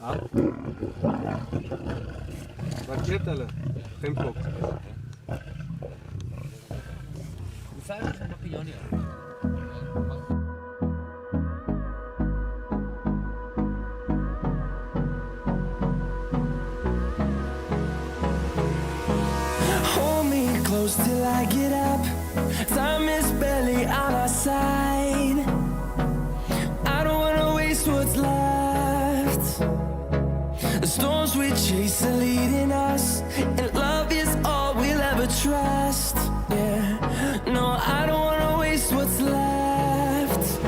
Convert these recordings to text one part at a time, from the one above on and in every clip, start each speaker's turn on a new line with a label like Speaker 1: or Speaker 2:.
Speaker 1: Wat weet hulle? Geen kok.
Speaker 2: Hoe ver is nog Janie?
Speaker 3: Hold me close till I get up. Time is barely on our side. I don't wanna waste what's left. The storms we chase are leading us, and love is all we'll ever trust. Yeah, no, I don't wanna waste what's left.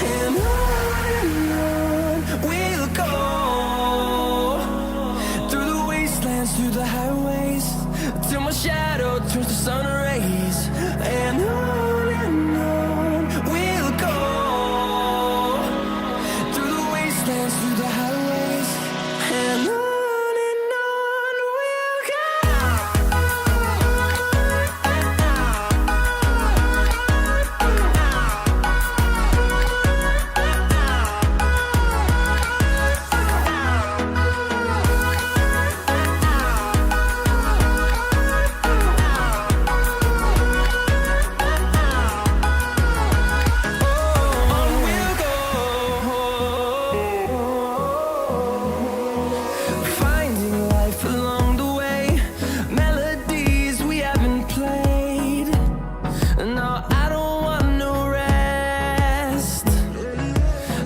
Speaker 3: And on we'll go, through the wastelands, through the highways, till my shadow turns to sun rays. And on we'll go, through the wastelands, through the highways, and on we'll go. Finding life along the way, melodies we haven't played. No, I don't want no rest.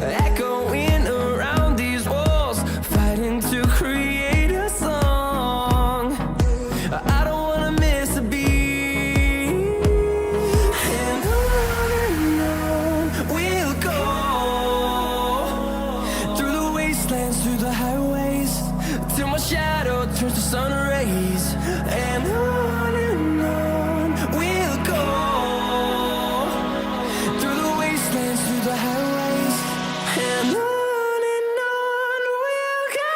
Speaker 3: Echoing around these walls, fighting to create a song. I don't wanna miss a beat. And on we'll go, through the wastelands, through the highways, till my shadow turns to sun rays. And on we'll go, through the wastelands, through the highways, and on we'll go.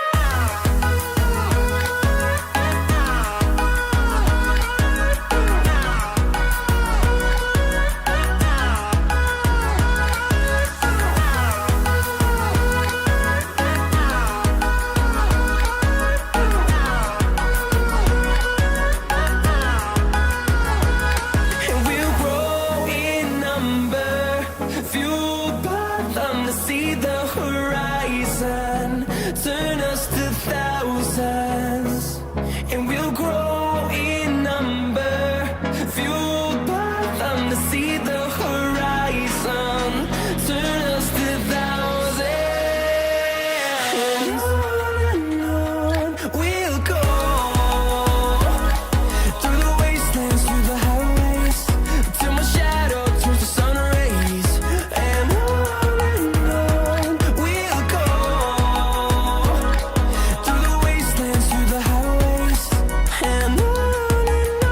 Speaker 3: And we'll grow in number, fueled by them to see the horizon, turn us to thousands. And we'll grow in number, fueled by them to see the horizon, turn us to thousands. And on we'll go, through the wastelands, through the highways, till my shadow turns to sun rays. And on we'll go, through the wastelands, through the highways, and on we'll go.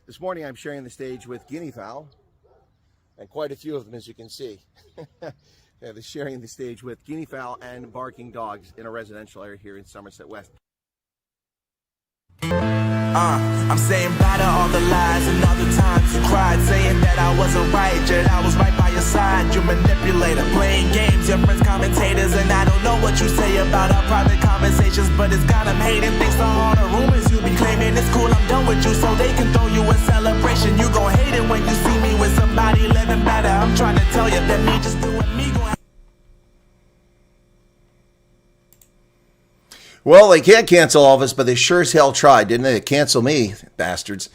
Speaker 4: This morning I'm sharing the stage with guinea fowl, and quite a few of them, as you can see. They're sharing the stage with guinea fowl and barking dogs in a residential area here in Somerset West.
Speaker 5: I'm saying bye to all the lies and all the times you cried, saying that I wasn't right, yet I was right by your side. You manipulator, playing games, your friends commentators, and I don't know what you say about our private conversations, but it's got them hating. Thanks to all the rumors you be claiming, it's cool, I'm done with you, so they can throw you a celebration. You gon' hate it when you see me with somebody living better. I'm trying to tell you that me just doing me gon'
Speaker 4: Well, they can't cancel all of us, but they sure as hell tried, didn't they? They canceled me, bastards.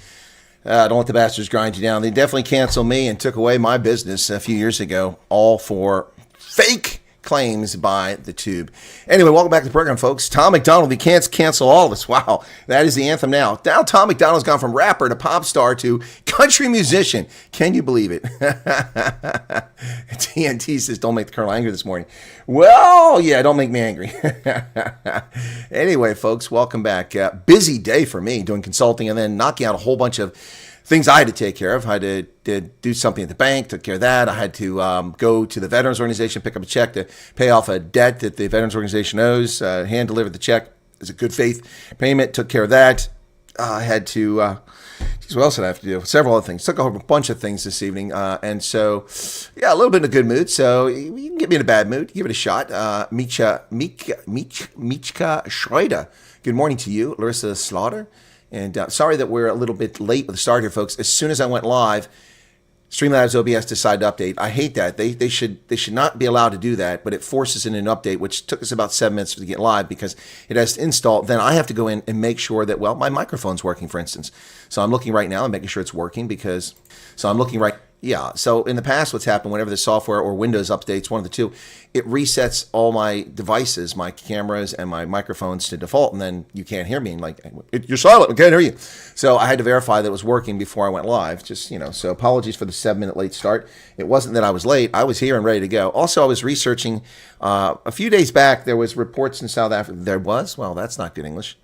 Speaker 4: Don't let the bastards grind you down. They definitely canceled me and took away my business a few years ago, all for fake claims by the tube. Anyway, welcome back to the program, folks. Tom MacDonald, he can't cancel all of us. Wow, that is the anthem now. Now Tom MacDonald's gone from rapper to pop star to country musician. Can you believe it? TNT says, don't make the Colonel angry this morning. Well, yeah, don't make me angry. Anyway, folks, welcome back. Busy day for me doing consulting and then knocking out a whole bunch of things I had to take care of. I had to do something at the bank, took care of that. I had to go to the Veterans Organization, pick up a check to pay off a debt that the Veterans Organization owes, hand delivered the check. It's a good faith payment. Took care of that. I had to. What else did I have to do? Several other things. Took a whole bunch of things this evening. And so, yeah, a little bit in a good mood. So you can get me in a bad mood. Give it a shot. Michka Schroeder. Good morning to you. Larissa Slaughter. And sorry that we're a little bit late with the start here, folks. As soon as I went live, Streamlabs OBS decided to update. I hate that. They should not be allowed to do that, but it forces in an update, which took us about 7 minutes to get live because it has to install. Then I have to go in and make sure that, well, my microphone's working, for instance. So I'm looking right now and making sure it's working because, so I'm looking right. Yeah. So in the past, what's happened whenever the software or Windows updates, one of the two, it resets all my devices, my cameras and my microphones to default, and then you can't hear me. And like, you're silent. I can't hear you. So I had to verify that it was working before I went live. Just, so apologies for the 7-minute late start. It wasn't that I was late. I was here and ready to go. Also, I was researching a few days back. There was reports in South Africa. There was? Well, that's not good English.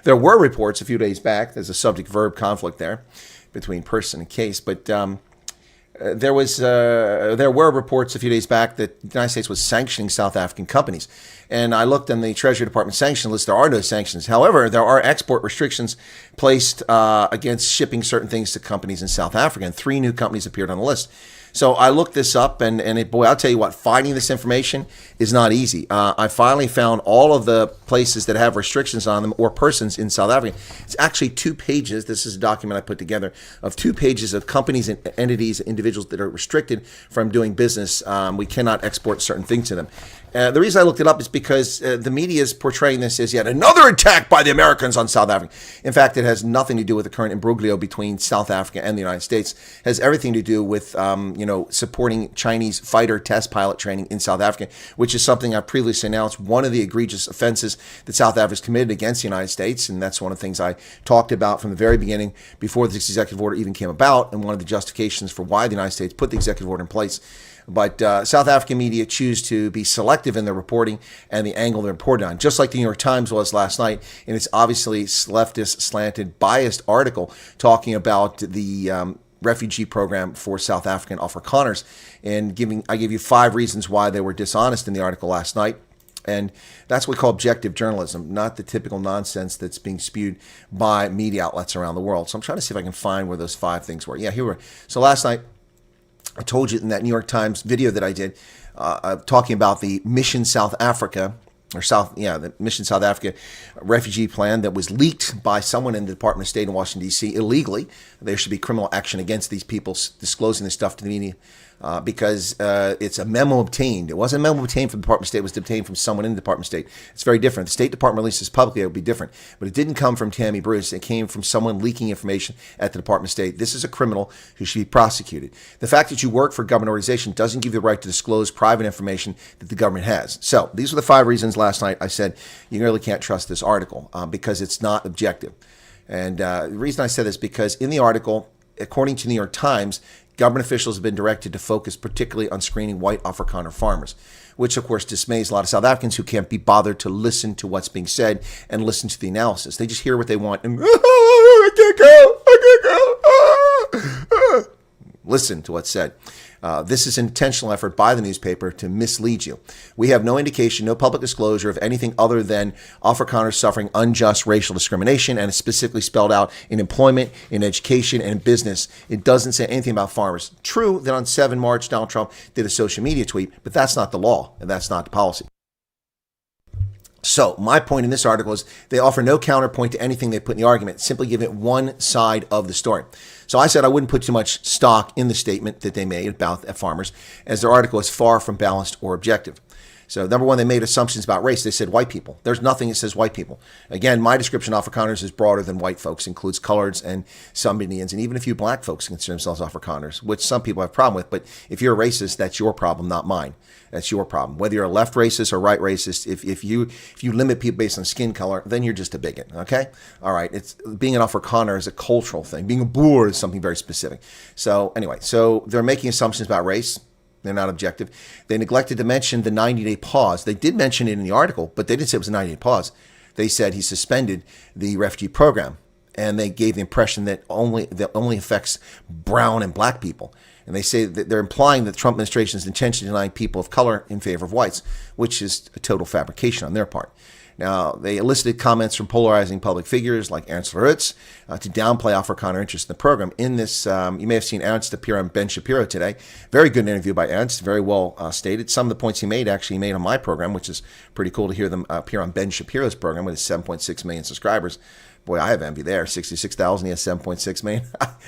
Speaker 4: There were reports a few days back. There's a subject-verb conflict there between person and case, but there were reports a few days back that the United States was sanctioning South African companies. And I looked on the Treasury Department sanction list. There are no sanctions. However, there are export restrictions placed against shipping certain things to companies in South Africa. And 3 new companies appeared on the list. So I looked this up, and boy, I'll tell you what, finding this information is not easy. I finally found all of the places that have restrictions on them or persons in South Africa. It's actually 2 pages. This is a document I put together of 2 pages of companies and entities, individuals that are restricted from doing business. We cannot export certain things to them. The reason I looked it up is because the media is portraying this as yet another attack by the Americans on South Africa. In fact, it has nothing to do with the current imbroglio between South Africa and the United States. It has everything to do with, supporting Chinese fighter test pilot training in South Africa, which is something I previously announced, one of the egregious offenses that South Africa has committed against the United States. And that's one of the things I talked about from the very beginning before this executive order even came about, and one of the justifications for why the United States put the executive order in place. But South African media choose to be selective in their reporting and the angle they're reported on, just like the New York Times was last night in its obviously leftist, slanted, biased article talking about the refugee program for South African Afrikaners. And I gave you 5 reasons why they were dishonest in the article last night. And that's what we call objective journalism, not the typical nonsense that's being spewed by media outlets around the world. So I'm trying to see if I can find where those 5 things were. Yeah, here we were. So last night, I told you in that New York Times video that I did, talking about the Mission South Africa, the Mission South Africa refugee plan that was leaked by someone in the Department of State in Washington, D.C. illegally. There should be criminal action against these people disclosing this stuff to the media because it's a memo obtained. It wasn't a memo obtained from the Department of State. It was obtained from someone in the Department of State. It's very different. The State Department releases publicly, it would be different. But it didn't come from Tammy Bruce. It came from someone leaking information at the Department of State. This is a criminal who should be prosecuted. The fact that you work for a government organization doesn't give you the right to disclose private information that the government has. So these are the 5 reasons last night I said you really can't trust this article because it's not objective. And the reason I said this is because in the article, according to the New York Times, government officials have been directed to focus particularly on screening white Afrikaner farmers, which of course dismays a lot of South Africans who can't be bothered to listen to what's being said and listen to the analysis. They just hear what they want and I can't go. Listen to what's said. This is an intentional effort by the newspaper to mislead you. We have no indication, no public disclosure of anything other than Afrikaners suffering unjust racial discrimination, and it's specifically spelled out in employment, in education, and in business. It doesn't say anything about farmers. True that on 7 March, Donald Trump did a social media tweet, but that's not the law, and that's not the policy. So my point in this article is they offer no counterpoint to anything they put in the argument, simply give it one side of the story. So I said I wouldn't put too much stock in the statement that they made about farmers, as their article is far from balanced or objective. So number one, they made assumptions about race. They said white people. There's nothing that says white people. Again, my description of Afrikaners is broader than white folks, includes coloreds and some Indians, and even a few black folks consider themselves Afrikaners, which some people have a problem with. But if you're a racist, that's your problem, not mine. That's your problem. Whether you're a left racist or right racist, if you limit people based on skin color, then you're just a bigot. Okay, all right. It's being an Afrikaner is a cultural thing. Being a Boer is something very specific. So anyway, so they're making assumptions about race. They're not objective. They neglected to mention the 90-day pause. They did mention it in the article, but they didn't say it was a 90-day pause. They said he suspended the refugee program, and they gave the impression that only affects brown and black people. And they say that they're implying that the Trump administration is intentionally denying people of color in favor of whites, which is a total fabrication on their part. Now, they elicited comments from polarizing public figures like Ernst Lutz to downplay Afrikaner interest in the program. In this, you may have seen Ernst appear on Ben Shapiro today. Very good interview by Ernst, very well stated. Some of the points he made actually made on my program, which is pretty cool to hear them appear on Ben Shapiro's program with his 7.6 million subscribers. Boy, I have envy there. 66,000, he has 7.6 million.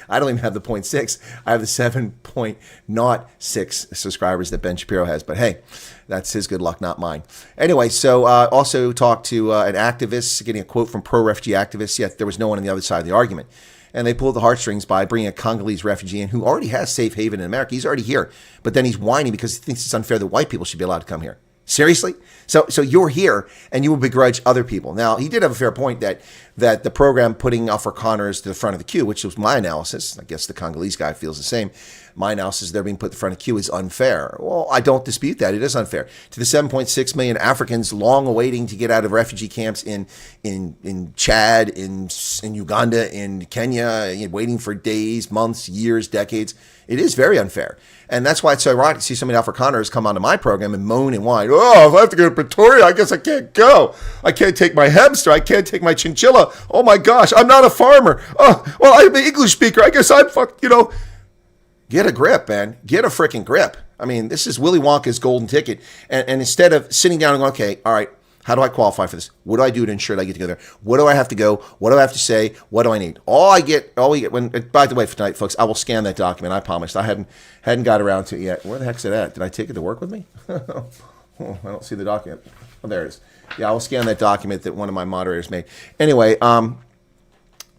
Speaker 4: I don't even have the 0.6. I have the 7.06 subscribers that Ben Shapiro has. But hey, that's his good luck, not mine. Anyway, so also talked to an activist, getting a quote from pro-refugee activists. Yet there was no one on the other side of the argument. And they pulled the heartstrings by bringing a Congolese refugee in who already has safe haven in America. He's already here. But then he's whining because he thinks it's unfair that white people should be allowed to come here. Seriously? So you're here and you will begrudge other people. Now, he did have a fair point that the program putting Afrikaners to the front of the queue, which was my analysis. I guess the Congolese guy feels the same. My analysis, they're being put to the front of the queue is unfair. Well, I don't dispute that. It is unfair. To the 7.6 million Africans long awaiting to get out of refugee camps in Chad, in Uganda, in Kenya, waiting for days, months, years, decades, it is very unfair. And that's why it's so ironic to see so many Afrikaners come onto my program and moan and whine. Oh, if I have to go to Pretoria, I guess I can't go. I can't take my hamster. I can't take my chinchilla. Oh my gosh, I'm not a farmer. Oh, well, I'm an English speaker. I guess I'm fucked, Get a grip, man. Get a freaking grip. I mean, this is Willy Wonka's golden ticket. And instead of sitting down and going, okay, all right, how do I qualify for this? What do I do to ensure that I get together? What do I have to go? What do I have to say? What do I need? All we get when, by the way, for tonight, folks, I will scan that document. I promised. I hadn't got around to it yet. Where the heck's it at? Did I take it to work with me? Oh, I don't see the document. Oh, there it is. Yeah, I will scan that document that one of my moderators made. Anyway,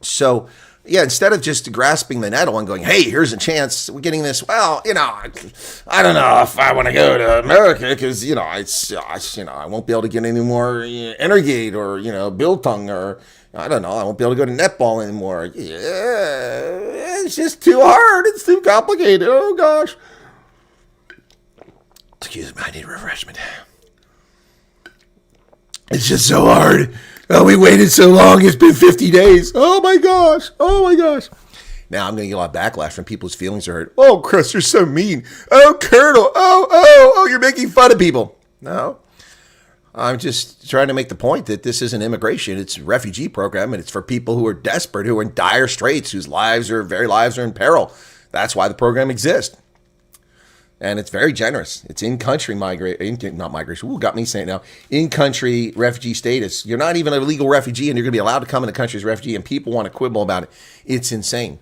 Speaker 4: so yeah, instead of just grasping the nettle and going, hey, here's a chance, we're getting this, well, I don't know if I want to go to America because, I won't be able to get any more Energate or, Biltong or, I don't know, I won't be able to go to netball anymore. Yeah, it's just too hard. It's too complicated. Oh, gosh. Excuse me, I need refreshment. It's just so hard. Oh, we waited so long. It's been 50 days. Oh, my gosh. Oh, my gosh. Now, I'm going to get a lot of backlash from people whose feelings are hurt. Oh, Chris, you're so mean. Oh, Colonel. Oh, you're making fun of people. No. I'm just trying to make the point that this isn't immigration. It's a refugee program, and it's for people who are desperate, who are in dire straits, whose lives are in peril. That's why the program exists. And it's very generous. It's in-country not migration. Ooh, got me saying it now. In-country refugee status. You're not even a legal refugee, and you're going to be allowed to come in the country as a refugee, and people want to quibble about it. It's insane.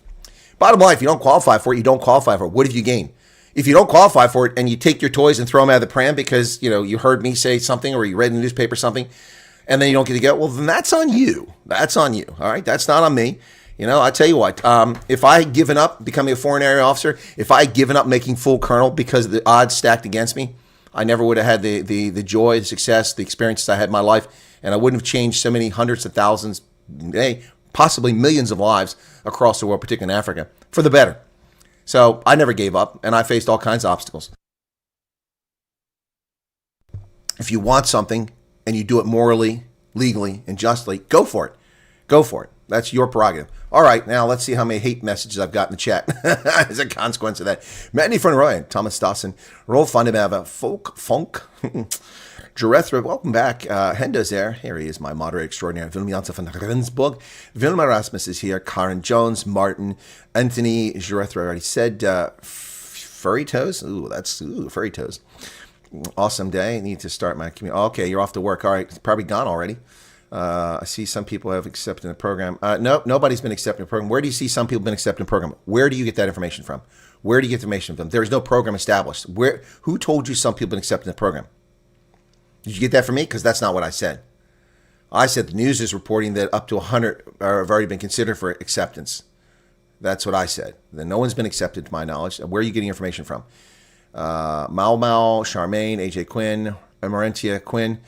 Speaker 4: Bottom line, if you don't qualify for it, you don't qualify for it. What have you gained? If you don't qualify for it and you take your toys and throw them out of the pram because, you heard me say something or you read in the newspaper something, and then you don't get to go, well, then that's on you. That's on you. All right? That's not on me. I tell you what, if I had given up becoming a foreign area officer, if I had given up making full colonel because the odds stacked against me, I never would have had the joy, the success, the experiences I had in my life, and I wouldn't have changed so many hundreds of thousands, possibly millions of lives across the world, particularly in Africa, for the better. So I never gave up, and I faced all kinds of obstacles. If you want something and you do it morally, legally, and justly, go for it. Go for it. That's your prerogative. All right, now let's see how many hate messages I've got in the chat as a consequence of that. Mandy von Royen, Thomas Dawson, Rolf van der Merwe, Funk, Jarethra, welcome back. Hendo's there. Here he is, my moderator extraordinaire. Willem Janssen van Rensburg. Willem Erasmus is here. Karen Jones, Martin, Anthony, Jarethra already said. Furry Toes. Furry Toes. Awesome day. I need to start my community. Okay, you're off to work. All right, it's probably gone already. I see some people have accepted the program. No, nobody's been accepting the program. Where do you see some people been accepting the program? Where do you get that information from? Where do you get the information from? There is no program established. Who told you some people have been accepting the program? Did you get that from me? Because that's not what I said. I said the news is reporting that up to 100 have already been considered for acceptance. That's what I said. Then no one's been accepted to my knowledge. Where are you getting information from? Mau, Charmaine, AJ Quinn, Amarentia Quinn,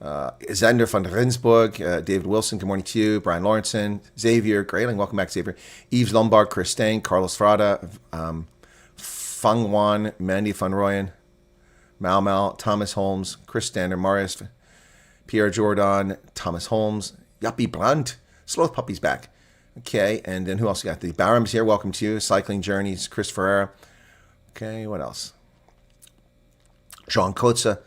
Speaker 4: Zander van Rensburg, David Wilson, good morning to you, Brian Lawrenson, Xavier Grayling, welcome back, Xavier, Yves Lombard, Chris Stang, Carlos Frada, Fang Wan, Mandy van Royen, Mau, Thomas Holmes, Chris Stander, Marius, Pierre Jordan, Thomas Holmes, Yuppie Brandt, Sloth Puppy's back. Okay, and then who else we got? The Barham's here, welcome to you, Cycling Journeys, Chris Ferreira. Okay, what else? Jean Kotze,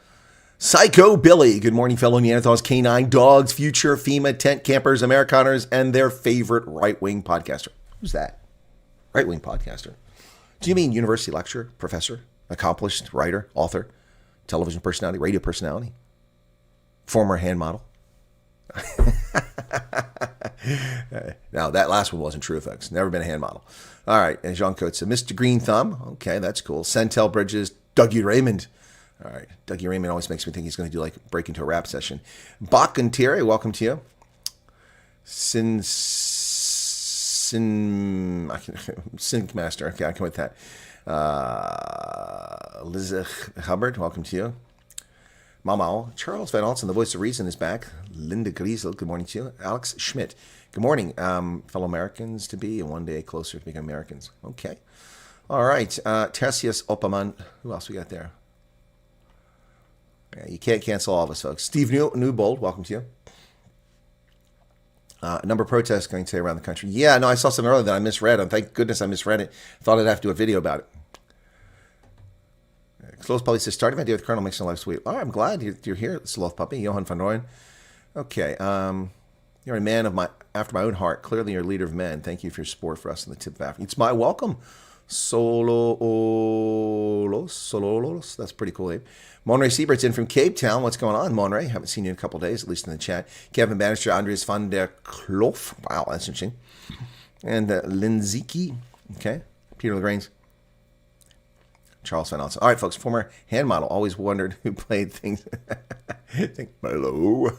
Speaker 4: Psycho Billy. Good morning, fellow Neanderthals, canine dogs, future FEMA tent campers, Amerikaners, and their favorite right-wing podcaster. Who's that? Right-wing podcaster. Do you mean university lecturer, professor, accomplished writer, author, television personality, radio personality, former hand model? Now, that last one wasn't true, folks. Never been a hand model. All right, and Jean Coates said, Mr. Green Thumb. Okay, that's cool. Centel Bridges, Dougie Raymond. All right, Dougie Raymond always makes me think he's going to do like break into a rap session. Bach and Thierry, welcome to you. Sync Master. Okay, I can with that. Liz Hubbard, welcome to you. Mama, Charles Van Altzen, the voice of reason, is back. Linda Griesel, good morning to you. Alex Schmidt, good morning. Fellow Americans to be, and one day closer to becoming Americans. Okay. All right. Tertius Opaman, who else we got there? Yeah, you can't cancel all of us, folks. Steve Newbold, welcome to you. A number of protests going today around the country. Yeah, no, I saw something earlier that I misread, and thank goodness I misread it. Thought I'd have to do a video about it. Sloth Puppy says, starting my day with Colonel makes my life sweet. Oh, I'm glad you're here, Sloth Puppy. Johan van Rooyen. Okay. You're a man after my own heart. Clearly, you're a leader of men. Thank you for your support for us in the tip of Africa. It's my welcome. Sololos. That's pretty cool, Abe. Monray Siebert's in from Cape Town. What's going on, Monray? Haven't seen you in a couple of days, at least in the chat. Kevin Bannister, Andreas van der Kloof. Wow, that's interesting. And Linziki. Okay. Peter Lagrange. Charles Van Alsen. All right, folks, former hand model. Always wondered who played things. Hello.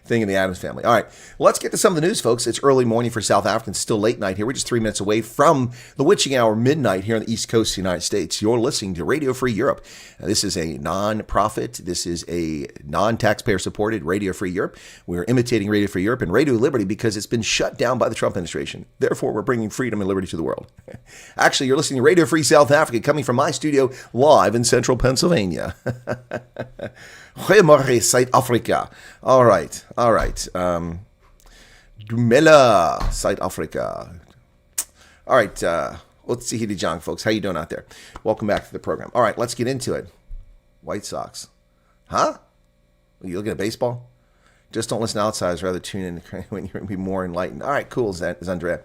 Speaker 4: Thing in the Addams Family. All right, let's get to some of the news, folks. It's early morning for South Africans. Still late night here. We're just 3 minutes away from the witching hour, midnight here on the East Coast of the United States. You're listening to Radio Free Europe. This is a non-profit. This is a non-taxpayer supported Radio Free Europe. We're imitating Radio Free Europe and Radio Liberty because it's been shut down by the Trump administration. Therefore, we're bringing freedom and liberty to the world. Actually, you're listening to Radio Free South Africa coming from my studio live in central Pennsylvania. Goeiemorgen, South Africa. All right. Dumela, South Africa. All right. Let's see here, John, folks. How you doing out there? Welcome back to the program. All right, let's get into it. White Sox. Huh? Are you looking at baseball? Just don't listen to outsiders. Rather tune in when you're going to be more enlightened. All right, cool, Andrea.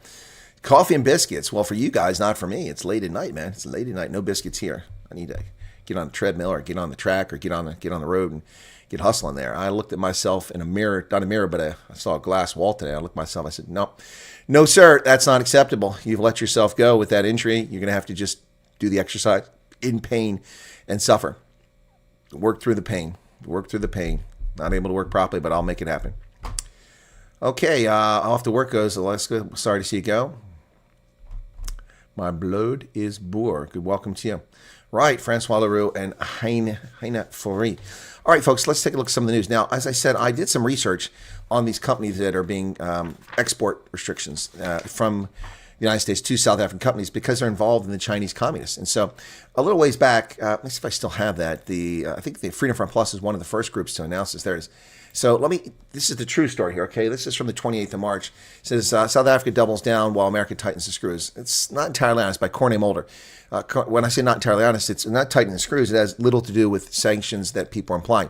Speaker 4: Coffee and biscuits. Well, for you guys, not for me. It's late at night, man. It's late at night. No biscuits here. I need to get on the treadmill or get on the track or get on the road and get hustling there. I looked at myself in a mirror, not a mirror, but I saw a glass wall today. I looked at myself. I said, no, sir, that's not acceptable. You've let yourself go with that injury. You're going to have to just do the exercise in pain and suffer. Work through the pain. Not able to work properly, but I'll make it happen. Okay, off to work goes Alaska. Sorry to see you go. My blood is Boer. Good welcome to you. Right, Francois Leroux and Heine Faury. All right, folks, let's take a look at some of the news. Now, as I said, I did some research on these companies that are being export restrictions from the United States to South African companies because they're involved in the Chinese communists. And so a little ways back, let's see if I still have that. I think the Freedom Front Plus is one of the first groups to announce this. There it is. So this is the true story here, okay? This is from the 28th of March. It says, South Africa doubles down while America tightens the screws. It's not entirely honest, by Corne Mulder. When I say not entirely honest, it's not tightening the screws. It has little to do with sanctions that people are implying.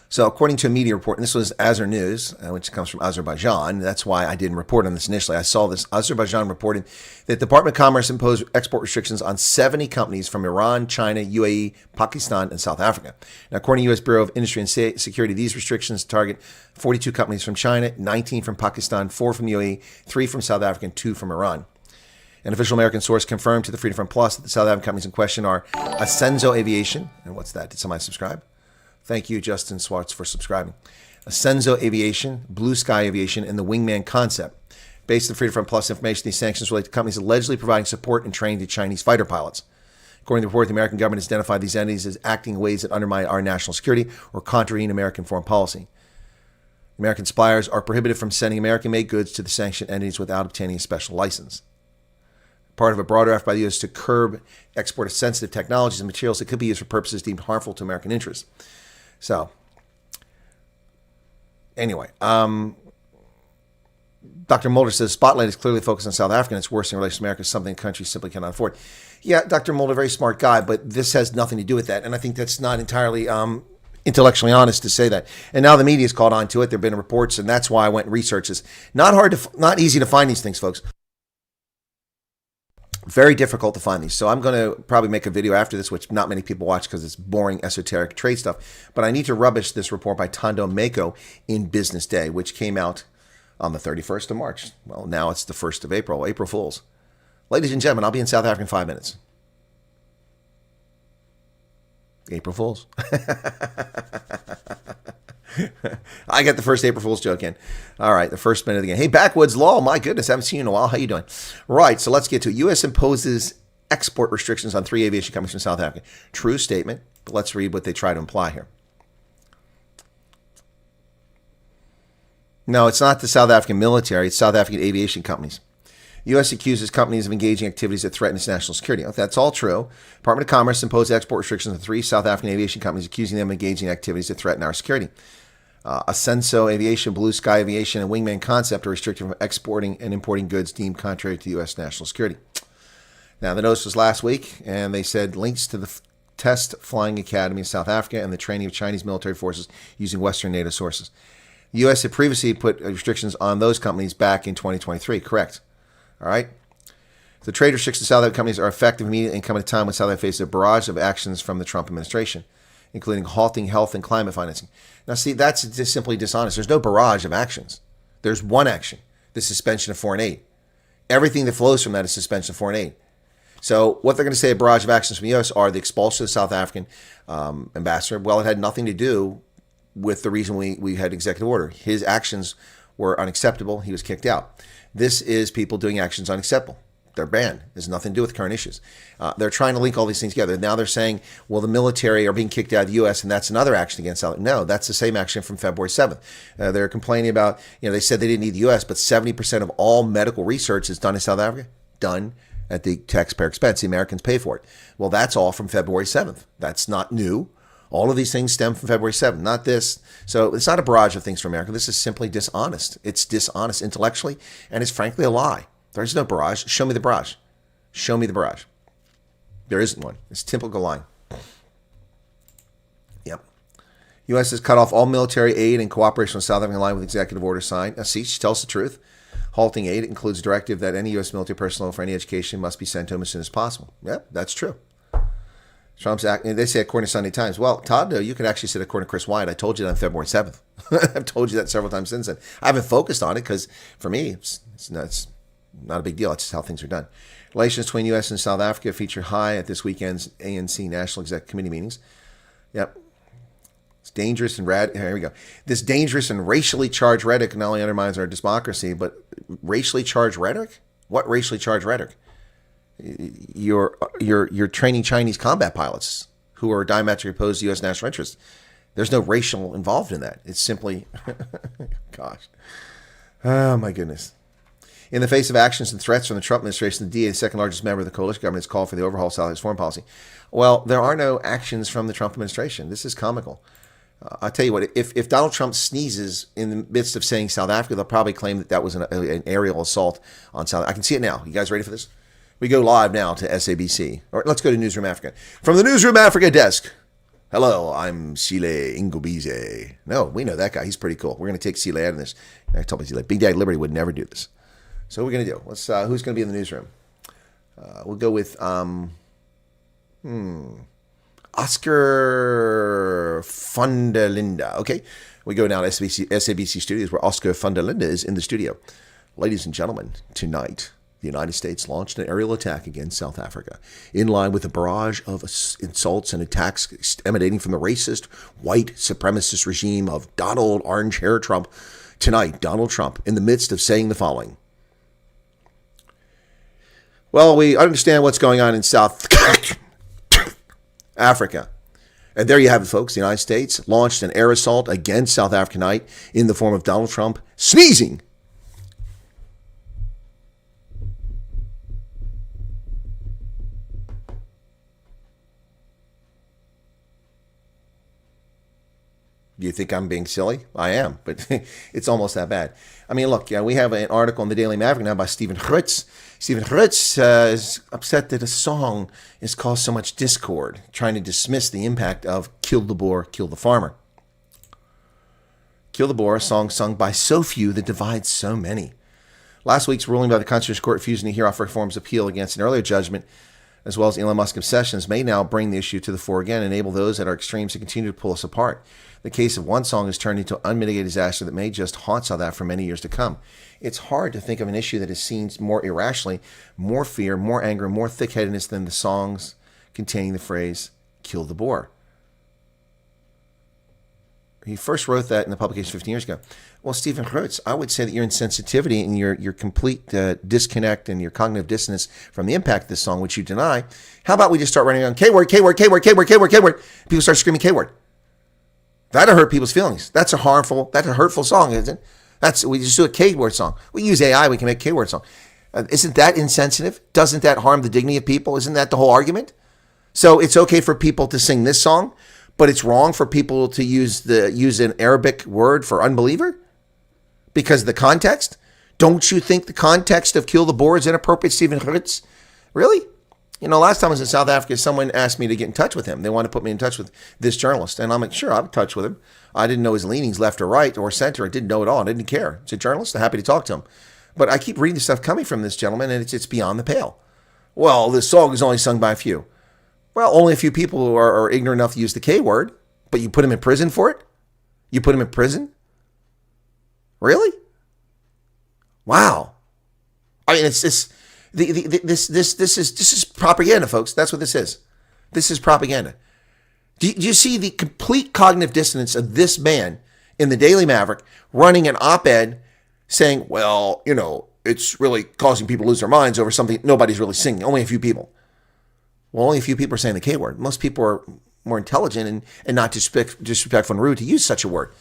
Speaker 4: So according to a media report, and this was Azar News, which comes from Azerbaijan. That's why I didn't report on this initially. I saw this. Azerbaijan reported that the Department of Commerce imposed export restrictions on 70 companies from Iran, China, UAE, Pakistan, and South Africa. Now, according to U.S. Bureau of Industry and Security, these restrictions target 42 companies from China, 19 from Pakistan, 4 from UAE, 3 from South Africa, and 2 from Iran. An official American source confirmed to the Freedom Front Plus that the South African companies in question are Asenzo Aviation. And what's that? Did somebody subscribe? Thank you, Justin Swartz, for subscribing. Asenzo Aviation, Blue Sky Aviation, and the Wingman Concept. Based on Freedom Front Plus information, these sanctions relate to companies allegedly providing support and training to Chinese fighter pilots. According to the report, the American government has identified these entities as acting in ways that undermine our national security or contravene American foreign policy. American suppliers are prohibited from sending American-made goods to the sanctioned entities without obtaining a special license. Part of a broader effort by the U.S. to curb export of sensitive technologies and materials that could be used for purposes deemed harmful to American interests. So, anyway, Dr. Mulder says, Spotlight is clearly focused on South Africa and it's worse in relation to America, something the country simply cannot afford. Yeah, Dr. Mulder, very smart guy, but this has nothing to do with that. And I think that's not entirely intellectually honest to say that. And now the media's caught on to it. There have been reports, and that's why I went and researched this. Not easy to find these things, folks. Very difficult to find these. So I'm going to probably make a video after this, which not many people watch because it's boring, esoteric trade stuff. But I need to rubbish this report by Tondo Mako in Business Day, which came out on the 31st of March. Well, now it's the 1st of April. April Fools. Ladies and gentlemen, I'll be in South Africa in 5 minutes. April Fools. I got the first April Fool's joke in. All right, the first minute again. Hey, Backwoods Law. My goodness, haven't seen you in a while. How you doing? Right, so let's get to it. U.S. imposes export restrictions on 3 aviation companies from South Africa. True statement, but let's read what they try to imply here. No, it's not the South African military. It's South African aviation companies. U.S. accuses companies of engaging activities that threaten its national security. If that's all true, Department of Commerce imposed export restrictions on 3 South African aviation companies, accusing them of engaging in activities that threaten our security. Ascenso Aviation, Blue Sky Aviation, and Wingman Concept are restricted from exporting and importing goods deemed contrary to U.S. national security. Now, the notice was last week, and they said links to the Test Flying Academy in South Africa and the training of Chinese military forces using Western NATO sources. The U.S. had previously put restrictions on those companies back in 2023, correct? All right. The trade restrictions to South African companies are effective immediately and come at a time when South Africa faces a barrage of actions from the Trump administration, including halting health and climate financing. Now, see, that's just simply dishonest. There's no barrage of actions. There's one action, the suspension of foreign aid. Everything that flows from that is suspension of foreign aid. So what they're going to say a barrage of actions from the U.S. are the expulsion of the South African ambassador. Well, it had nothing to do with the reason we had executive order. His actions were unacceptable. He was kicked out. This is people doing actions unacceptable. They're banned. It has nothing to do with current issues. They're trying to link all these things together. Now they're saying, well, the military are being kicked out of the U.S., and that's another action against South. No, that's the same action from February 7th. They're complaining about, they said they didn't need the U.S., but 70% of all medical research is done in South Africa, done at the taxpayer expense. The Americans pay for it. Well, that's all from February 7th. That's not new. All of these things stem from February 7th, not this. So it's not a barrage of things from America. This is simply dishonest. It's dishonest intellectually, and it's frankly a lie. There's no barrage. Show me the barrage. Show me the barrage. There isn't one. It's typical lying. Yep. U.S. has cut off all military aid and cooperation with South Africa in line with executive order signed. Now, see, she tells the truth. Halting aid includes a directive that any U.S. military personnel for any education must be sent to them as soon as possible. Yep, that's true. Trump's act. They say according to Sunday Times. Well, Todd, you could actually say according to Chris Wyatt. I told you that on February 7th. I've told you that several times since then. I haven't focused on it because for me, it's not a big deal. It's just how things are done. Relations between U.S. and South Africa feature high at this weekend's ANC National Executive Committee meetings. Yep. It's dangerous and here we go. This dangerous and racially charged rhetoric not only undermines our democracy, but racially charged rhetoric? What racially charged rhetoric? You're training Chinese combat pilots who are diametrically opposed to U.S. national interests. There's no racial involved in that. It's simply, gosh. Oh, my goodness. In the face of actions and threats from the Trump administration, the DA, the second largest member of the coalition government, has called for the overhaul of South Africa's foreign policy. Well, there are no actions from the Trump administration. This is comical. I'll tell you what, if Donald Trump sneezes in the midst of saying South Africa, they'll probably claim that was an aerial assault on South Africa. I can see it now. You guys ready for this? We go live now to SABC. All right, let's go to Newsroom Africa. From the Newsroom Africa desk. Hello, I'm Sile Ngobize. No, we know that guy. He's pretty cool. We're going to take Sile out of this. I told Sile, Big Daddy Liberty would never do this. So what we're going to do? Let's. Who's going to be in the newsroom? We'll go with Oscar van der Linde. Okay, we go now to SABC Studios where Oscar van der Linde is in the studio. Ladies and gentlemen, tonight the United States launched an aerial attack against South Africa in line with a barrage of insults and attacks emanating from the racist, white supremacist regime of Donald Orange Hair Trump. Tonight, Donald Trump, in the midst of saying the following. Well, we understand what's going on in South Africa. And there you have it, folks. The United States launched an air assault against South Africa tonight in the form of Donald Trump sneezing. Do you think I'm being silly? I am, but it's almost that bad. I mean, look, we have an article in the Daily Maverick now by Stephen Hrutz. Stephen Hrutz is upset that a song has caused so much discord, trying to dismiss the impact of Kill the Boer, Kill the Farmer. Kill the Boer, a song sung by so few that divides so many. Last week's ruling by the Constitutional Court refusing to hear off Reform's appeal against an earlier judgment, as well as Elon Musk's obsessions, may now bring the issue to the fore again and enable those at our extremes to continue to pull us apart. The case of one song has turned into an unmitigated disaster that may just haunt South Africa for many years to come. It's hard to think of an issue that is seen more irrationally, more fear, more anger, more thick-headedness than the songs containing the phrase, kill the Boer. He first wrote that in the publication 15 years ago. Well, Stephen Hrutz, I would say that your insensitivity and your complete disconnect and your cognitive dissonance from the impact of this song, which you deny, how about we just start running around K-word, K-word, K-word, K-word, K-word, K-word. People start screaming K-word. That'll hurt people's feelings. That's a hurtful song, isn't it? We just do a K-word song. We use AI, we can make a K-word song. Isn't that insensitive? Doesn't that harm the dignity of people? Isn't that the whole argument? So it's okay for people to sing this song, but it's wrong for people to use an Arabic word for unbeliever? Because of the context? Don't you think the context of Kill the Boer is inappropriate, Stephen Hrutz? Really? Last time I was in South Africa, someone asked me to get in touch with him. They wanted to put me in touch with this journalist. And I'm like, sure, I'm in touch with him. I didn't know his leanings left or right or center. I didn't know at all. I didn't care. It's a journalist. I'm happy to talk to him. But I keep reading the stuff coming from this gentleman, and it's beyond the pale. Well, this song is only sung by a few. Well, only a few people are ignorant enough to use the K word, but you put him in prison for it? You put him in prison? Really? Wow. I mean, this is propaganda, folks. That's what this is. This is propaganda. Do you see the complete cognitive dissonance of this man in the Daily Maverick running an op-ed saying, well, it's really causing people to lose their minds over something nobody's really singing. Only a few people. Well, only a few people are saying the K word. Most people are more intelligent and not disrespectful and rude to use such a word.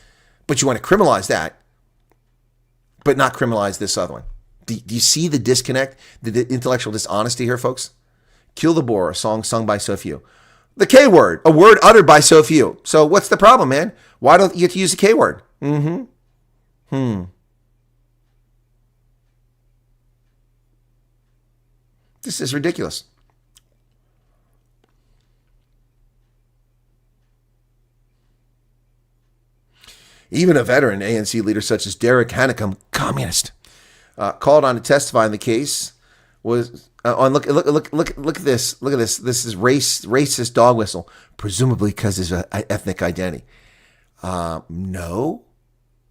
Speaker 4: But you want to criminalize that, but not criminalize this other one. Do you see the disconnect, the intellectual dishonesty here, folks? Kill the Boer, a song sung by so few. The K word, a word uttered by so few. So what's the problem, man? Why don't you get to use the K word? This is ridiculous. Even a veteran ANC leader such as Derek Hanekom, communist, called on to testify in the case. Was look at this. Look at this. This is racist dog whistle, presumably because of his ethnic identity. No.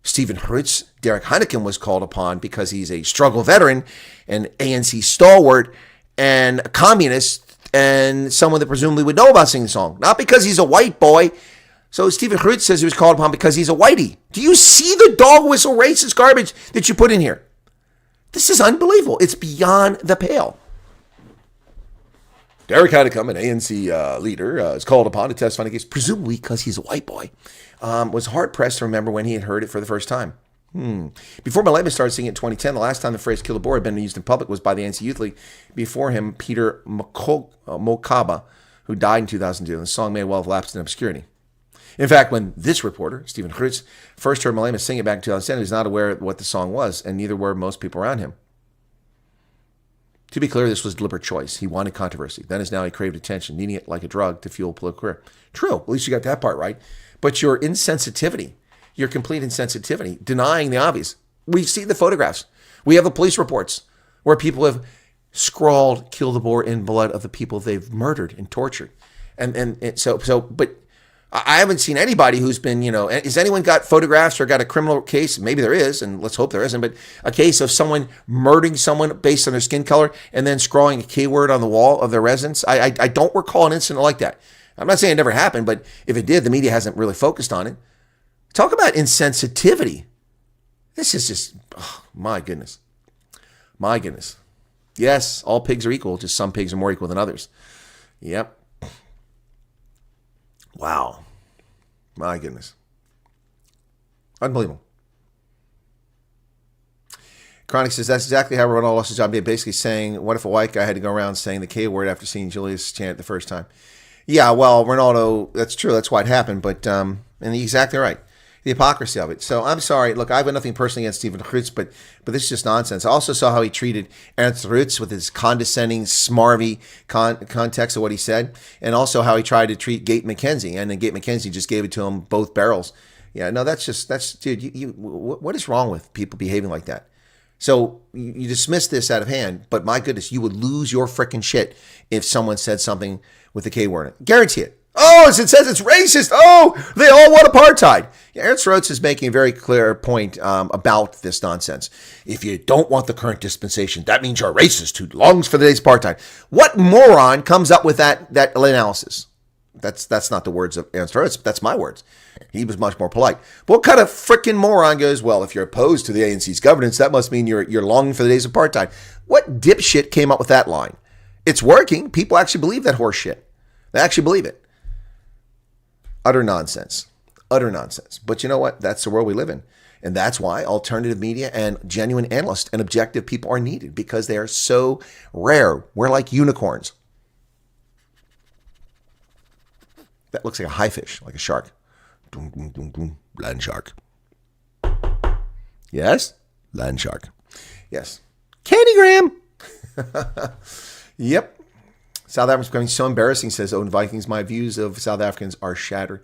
Speaker 4: Stephen Hrutz, Derek Hanekom was called upon because he's a struggle veteran, an ANC stalwart, and a communist, and someone that presumably would know about singing the song. Not because he's a white boy. So Stephen Hrutz says he was called upon because he's a whitey. Do you see the dog whistle racist garbage that you put in here? This is unbelievable. It's beyond the pale. Derek Hanekom, an ANC leader, is called upon to testify in the case, presumably because he's a white boy, was hard-pressed to remember when he had heard it for the first time. Before Malema started singing it in 2010, the last time the phrase kill the Boer had been used in public was by the ANC Youth League. Before him, Peter Mokaba, who died in 2002, and the song may well have lapsed in obscurity. In fact, when this reporter, Stephen Hrutz, first heard Malema sing it back in 2010, he was not aware of what the song was, and neither were most people around him. To be clear, this was deliberate choice. He wanted controversy. Then as now he craved attention, needing it like a drug to fuel a political career. True, at least you got that part right. But your insensitivity, your complete insensitivity, denying the obvious. We see the photographs. We have the police reports where people have scrawled, kill the Boer in blood of the people they've murdered and tortured. But I haven't seen anybody who's been, has anyone got photographs or got a criminal case? Maybe there is, and let's hope there isn't, but a case of someone murdering someone based on their skin color and then scrawling a K word on the wall of their residence. I don't recall an incident like that. I'm not saying it never happened, but if it did, the media hasn't really focused on it. Talk about insensitivity. This is just, my goodness. My goodness. Yes, all pigs are equal, just some pigs are more equal than others. Yep. Wow. My goodness. Unbelievable. Chronic says that's exactly how Ronaldo lost his job. Basically saying, what if a white guy had to go around saying the K word after seeing Julius chant it the first time? Yeah, well, Ronaldo, that's true. That's why it happened. But, and he's exactly right. The hypocrisy of it. So I'm sorry. Look, I have nothing personally against Stephen Roots, but this is just nonsense. I also saw how he treated Ernst Roots with his condescending, smarmy context of what he said, and also how he tried to treat Gate McKenzie, and then Gate McKenzie just gave it to him both barrels. Yeah, no, that's dude. What is wrong with people behaving like that? So you dismiss this out of hand, but my goodness, you would lose your freaking shit if someone said something with the K word in it. Guarantee it. Oh, it says it's racist. Oh, they all want apartheid. Yeah, Ernst Rhodes is making a very clear point about this nonsense. If you don't want the current dispensation, that means you're a racist who longs for the days of apartheid. What moron comes up with that analysis? That's not the words of Ernst Rhodes. That's my words. He was much more polite. But what kind of freaking moron goes, well, if you're opposed to the ANC's governance, that must mean you're longing for the days of apartheid. What dipshit came up with that line? It's working. People actually believe that horse shit. They actually believe it. Utter nonsense. Utter nonsense. But you know what? That's the world we live in. And that's why alternative media and genuine analysts and objective people are needed, because they are so rare. We're like unicorns. That looks like a high fish, like a shark. Doom, doom, doom, doom. Land shark. Yes? Land shark. Yes. Candygram. Yep. South Africa's becoming so embarrassing, says Owen Vikings. My views of South Africans are shattered.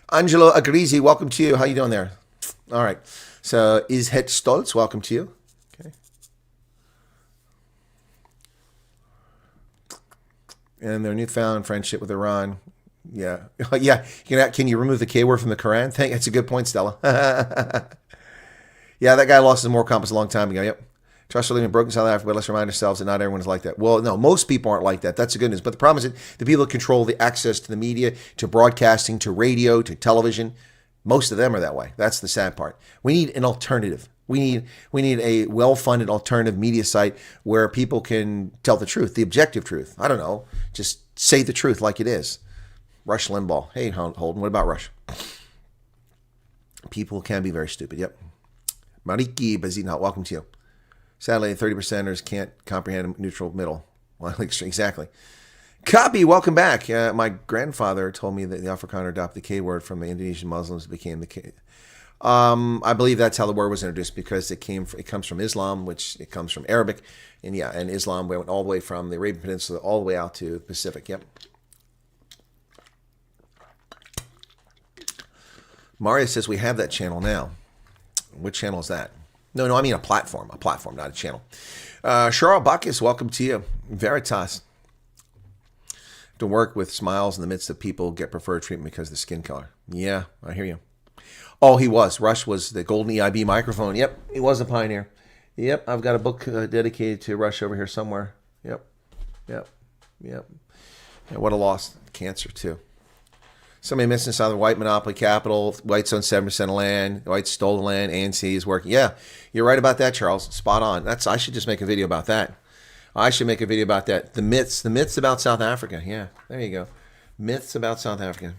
Speaker 4: Angelo Agrizi, welcome to you. How you doing there? All right. So, Is Het Stolz, welcome to you. Okay. And their newfound friendship with Iran. Yeah. Yeah. Can you remove the K word from the Quran? That's a good point, Stella. Yeah, that guy lost his moral compass a long time ago. Yep. Trust living in broken South Africa, but let's remind ourselves that not everyone is like that. Well, no, most people aren't like that. That's the good news. But the problem is that the people that control the access to the media, to broadcasting, to radio, to television, most of them are that way. That's the sad part. We need an alternative. We need a well-funded alternative media site where people can tell the truth, the objective truth. I don't know. Just say the truth like it is. Rush Limbaugh. Hey, Holden, what about Rush? People can be very stupid. Yep. Mariki Bazina, welcome to you. Sadly, 30%ers can't comprehend a neutral middle. Well, exactly. Copy, welcome back. My grandfather told me that the Afrikaner adopted the K word from the Indonesian Muslims, became the K. I believe that's how the word was introduced, because it comes from Islam, which it comes from Arabic, and Islam went all the way from the Arabian Peninsula all the way out to the Pacific. Yep. Mario says we have that channel now. Which channel is that? No, I mean a platform, not a channel. Cheryl Bacchus, welcome to you. Veritas. To work with smiles in the midst of people get preferred treatment because of the skin color. Yeah, I hear you. Oh, he was. Rush was the golden EIB microphone. Yep, he was a pioneer. Yep, I've got a book dedicated to Rush over here somewhere. Yep. Yeah, what a loss. Cancer, too. Somebody missing inside the white monopoly capital. Whites own 7% of land. Whites stole the land. ANC is working. Yeah, you're right about that, Charles. Spot on. I should just make a video about that. I should make a video about that. The myths about South Africa. Yeah, there you go. Myths about South Africa.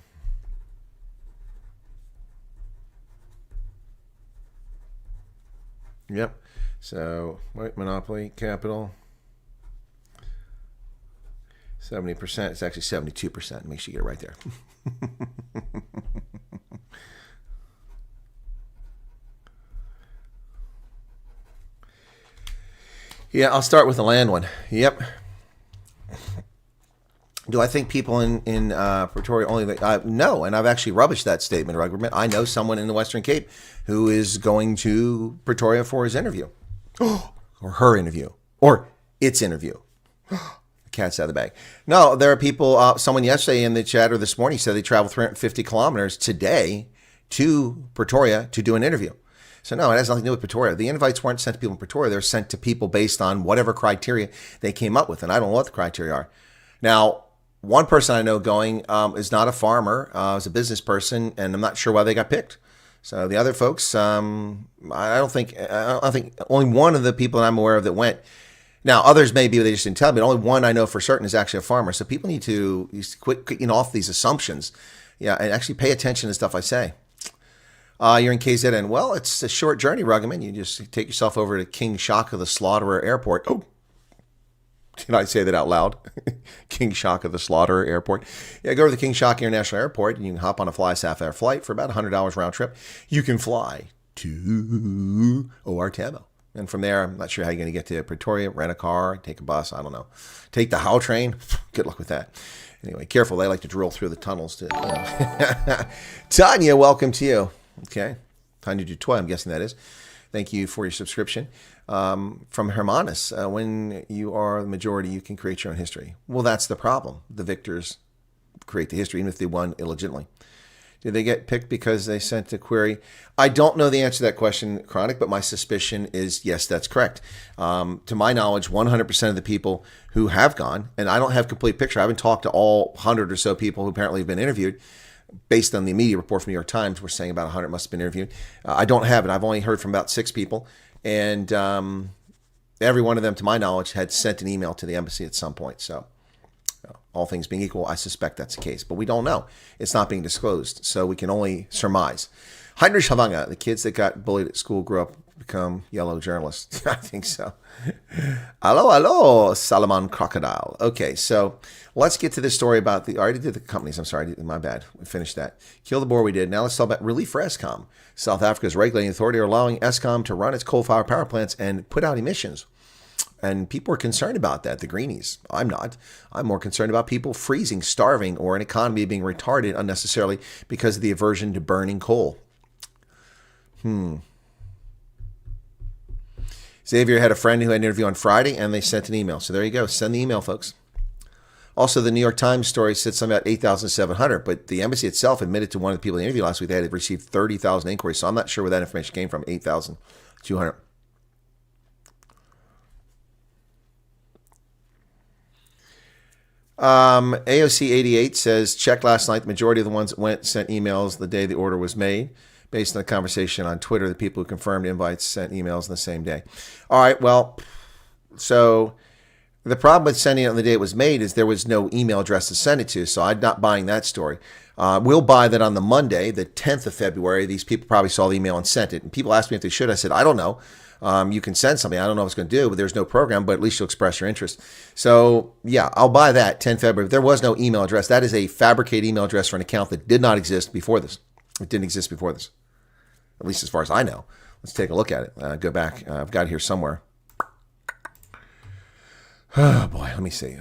Speaker 4: Yep. So, white monopoly capital. 70%. It's actually 72%. Make sure you get it right there. Yeah, I'll start with the land one. Yep. Do I think people in Pretoria only? No, and I've actually rubbished that statement. I know someone in the Western Cape who is going to Pretoria for his interview, or her interview, or its interview. Cat's out of the bag. No, there are people, someone yesterday in the chat or this morning said they traveled 350 kilometers today to Pretoria to do an interview. So no, it has nothing to do with Pretoria. The invites weren't sent to people in Pretoria. They're sent to people based on whatever criteria they came up with. And I don't know what the criteria are. Now, one person I know going is not a farmer, is a business person, and I'm not sure why they got picked. So the other folks, I don't think only one of the people that I'm aware of that went. Now, others maybe they just didn't tell me, but only one I know for certain is actually a farmer. So people need to quit kicking off these assumptions, and actually pay attention to stuff I say. You're in KZN. Well, it's a short journey, Ruggerman. You just take yourself over to King Shaka the Slaughterer Airport. Oh, Did I say that out loud? King Shaka the Slaughter Airport. Yeah, go to the King Shaka International Airport and you can hop on a fly SAF flight for about $100 round trip. You can fly to OR Tambo. And from there, I'm not sure how you're going to get to Pretoria, rent a car, take a bus, I don't know. Take the How train. Good luck with that. Anyway, careful. They like to drill through the tunnels. Tanya, welcome to you. Okay. Tanya Dutoy, I'm guessing that is. Thank you for your subscription. From Hermanus, when you are the majority, you can create your own history. Well, that's the problem. The victors create the history, even if they won illegitimately. Did they get picked because they sent a query? I don't know the answer to that question, Chronic, but my suspicion is yes, that's correct. To my knowledge, 100% of the people who have gone, and I don't have complete picture. I haven't talked to all 100 or so people who apparently have been interviewed. Based on the media report from New York Times, we're saying about 100 must have been interviewed. I don't have it. I've only heard from about 6 people. And every one of them, to my knowledge, had sent an email to the embassy at some point. So all things being equal, I suspect that's the case. But we don't know. It's not being disclosed. So we can only surmise. Heinrich Havanga, the kids that got bullied at school grew up become yellow journalists. I think so. Hello, Salomon Crocodile. Okay, so let's get to this story about I already did the companies. I'm sorry, my bad. We finished that. Kill the Boer we did. Now let's talk about relief for Eskom. South Africa's regulating authority are allowing Eskom to run its coal-fired power plants and put out emissions. And people are concerned about that, the greenies. I'm not. I'm more concerned about people freezing, starving, or an economy being retarded unnecessarily because of the aversion to burning coal. Xavier had a friend who had an interview on Friday, and they sent an email. So there you go. Send the email, folks. Also, the New York Times story said something about 8,700, but the embassy itself admitted to one of the people they interviewed last week they had received 30,000 inquiries. So I'm not sure where that information came from, 8,200. AOC 88 says, check last night. The majority of the ones that went sent emails the day the order was made. Based on a conversation on Twitter, the people who confirmed invites sent emails on the same day. All right, well, so the problem with sending it on the day it was made is there was no email address to send it to, so I'm not buying that story. We'll buy that on the Monday, the 10th of February. These people probably saw the email and sent it. And people asked me if they should. I said, I don't know. You can send something. I don't know what it's going to do, but there's no program, but at least you'll express your interest. So, yeah, I'll buy that 10 February. If there was no email address, that is a fabricated email address for an account that did not exist before this. It didn't exist before this, at least as far as I know. Let's take a look at it. Go back. I've got it here somewhere. Oh, boy. Let me see.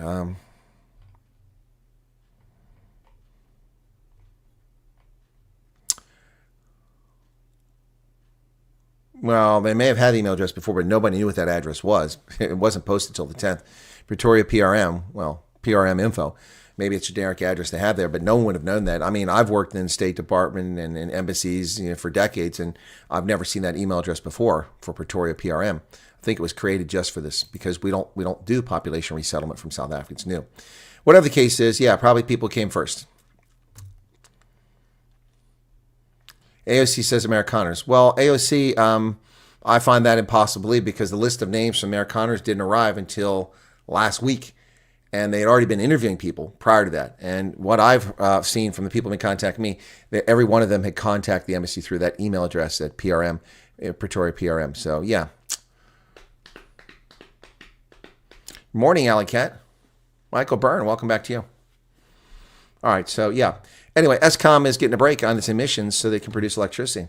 Speaker 4: Well, they may have had the email address before, but nobody knew what that address was. It wasn't posted until the 10th. Pretoria PRM, well, PRM info. Maybe it's a generic address they have there, but no one would have known that. I mean, I've worked in the State Department and in embassies for decades, and I've never seen that email address before for Pretoria PRM. I think it was created just for this because we don't do population resettlement from South Africa. It's new. Whatever the case is, yeah, probably people came first. AOC says Amerikaners. Well, AOC, I find that impossible to believe because the list of names from Amerikaners didn't arrive until last week. And they had already been interviewing people prior to that. And what I've seen from the people who contacted me, that every one of them had contacted the embassy through that email address at PRM, Pretoria PRM. So, yeah. Morning, Alley Cat. Michael Byrne, welcome back to you. All right, so, yeah. Anyway, Eskom is getting a break on its emissions so they can produce electricity.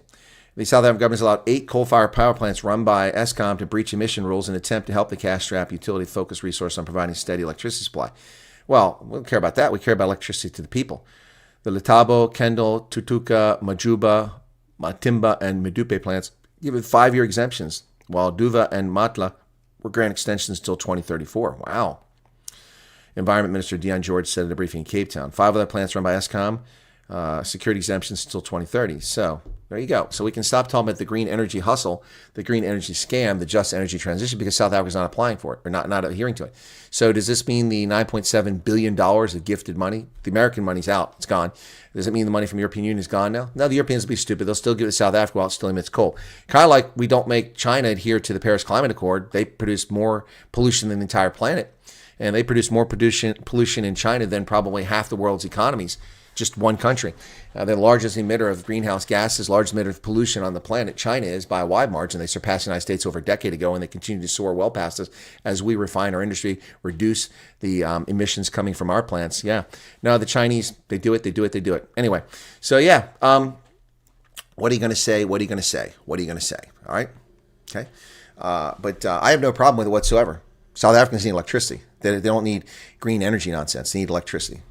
Speaker 4: The South African government has allowed 8 coal-fired power plants run by Eskom to breach emission rules in an attempt to help the cash-strapped utility-focused resource on providing steady electricity supply. Well, we don't care about that. We care about electricity to the people. The Letabo, Kendall, Tutuka, Majuba, Matimba, and Medupe plants given 5-year exemptions, while Duva and Matla were granted extensions until 2034. Wow. Environment Minister Dion George said at a briefing in Cape Town. 5 other plants run by Eskom, security exemptions until 2030. So there you go. So we can stop talking about the green energy hustle, the green energy scam, the just energy transition, because South Africa's not applying for it or not adhering to it. So does this mean the $9.7 billion of gifted money? The American money's out. It's gone. Does it mean the money from the European Union is gone now? No, the Europeans will be stupid. They'll still give it to South Africa while it still emits coal. Kind of like we don't make China adhere to the Paris Climate Accord. They produce more pollution than the entire planet. And they produce more pollution in China than probably half the world's economies. just one country. The largest emitter of greenhouse gases, largest emitter of pollution on the planet, China is by a wide margin. They surpassed the United States over a decade ago, and they continue to soar well past us as we refine our industry, reduce the emissions coming from our plants. Yeah. No, the Chinese, they do it. Anyway, so yeah. What are you going to say? What are you going to say? What are you going to say? All right. Okay. But I have no problem with it whatsoever. South Africans need electricity. They don't need green energy nonsense. They need electricity.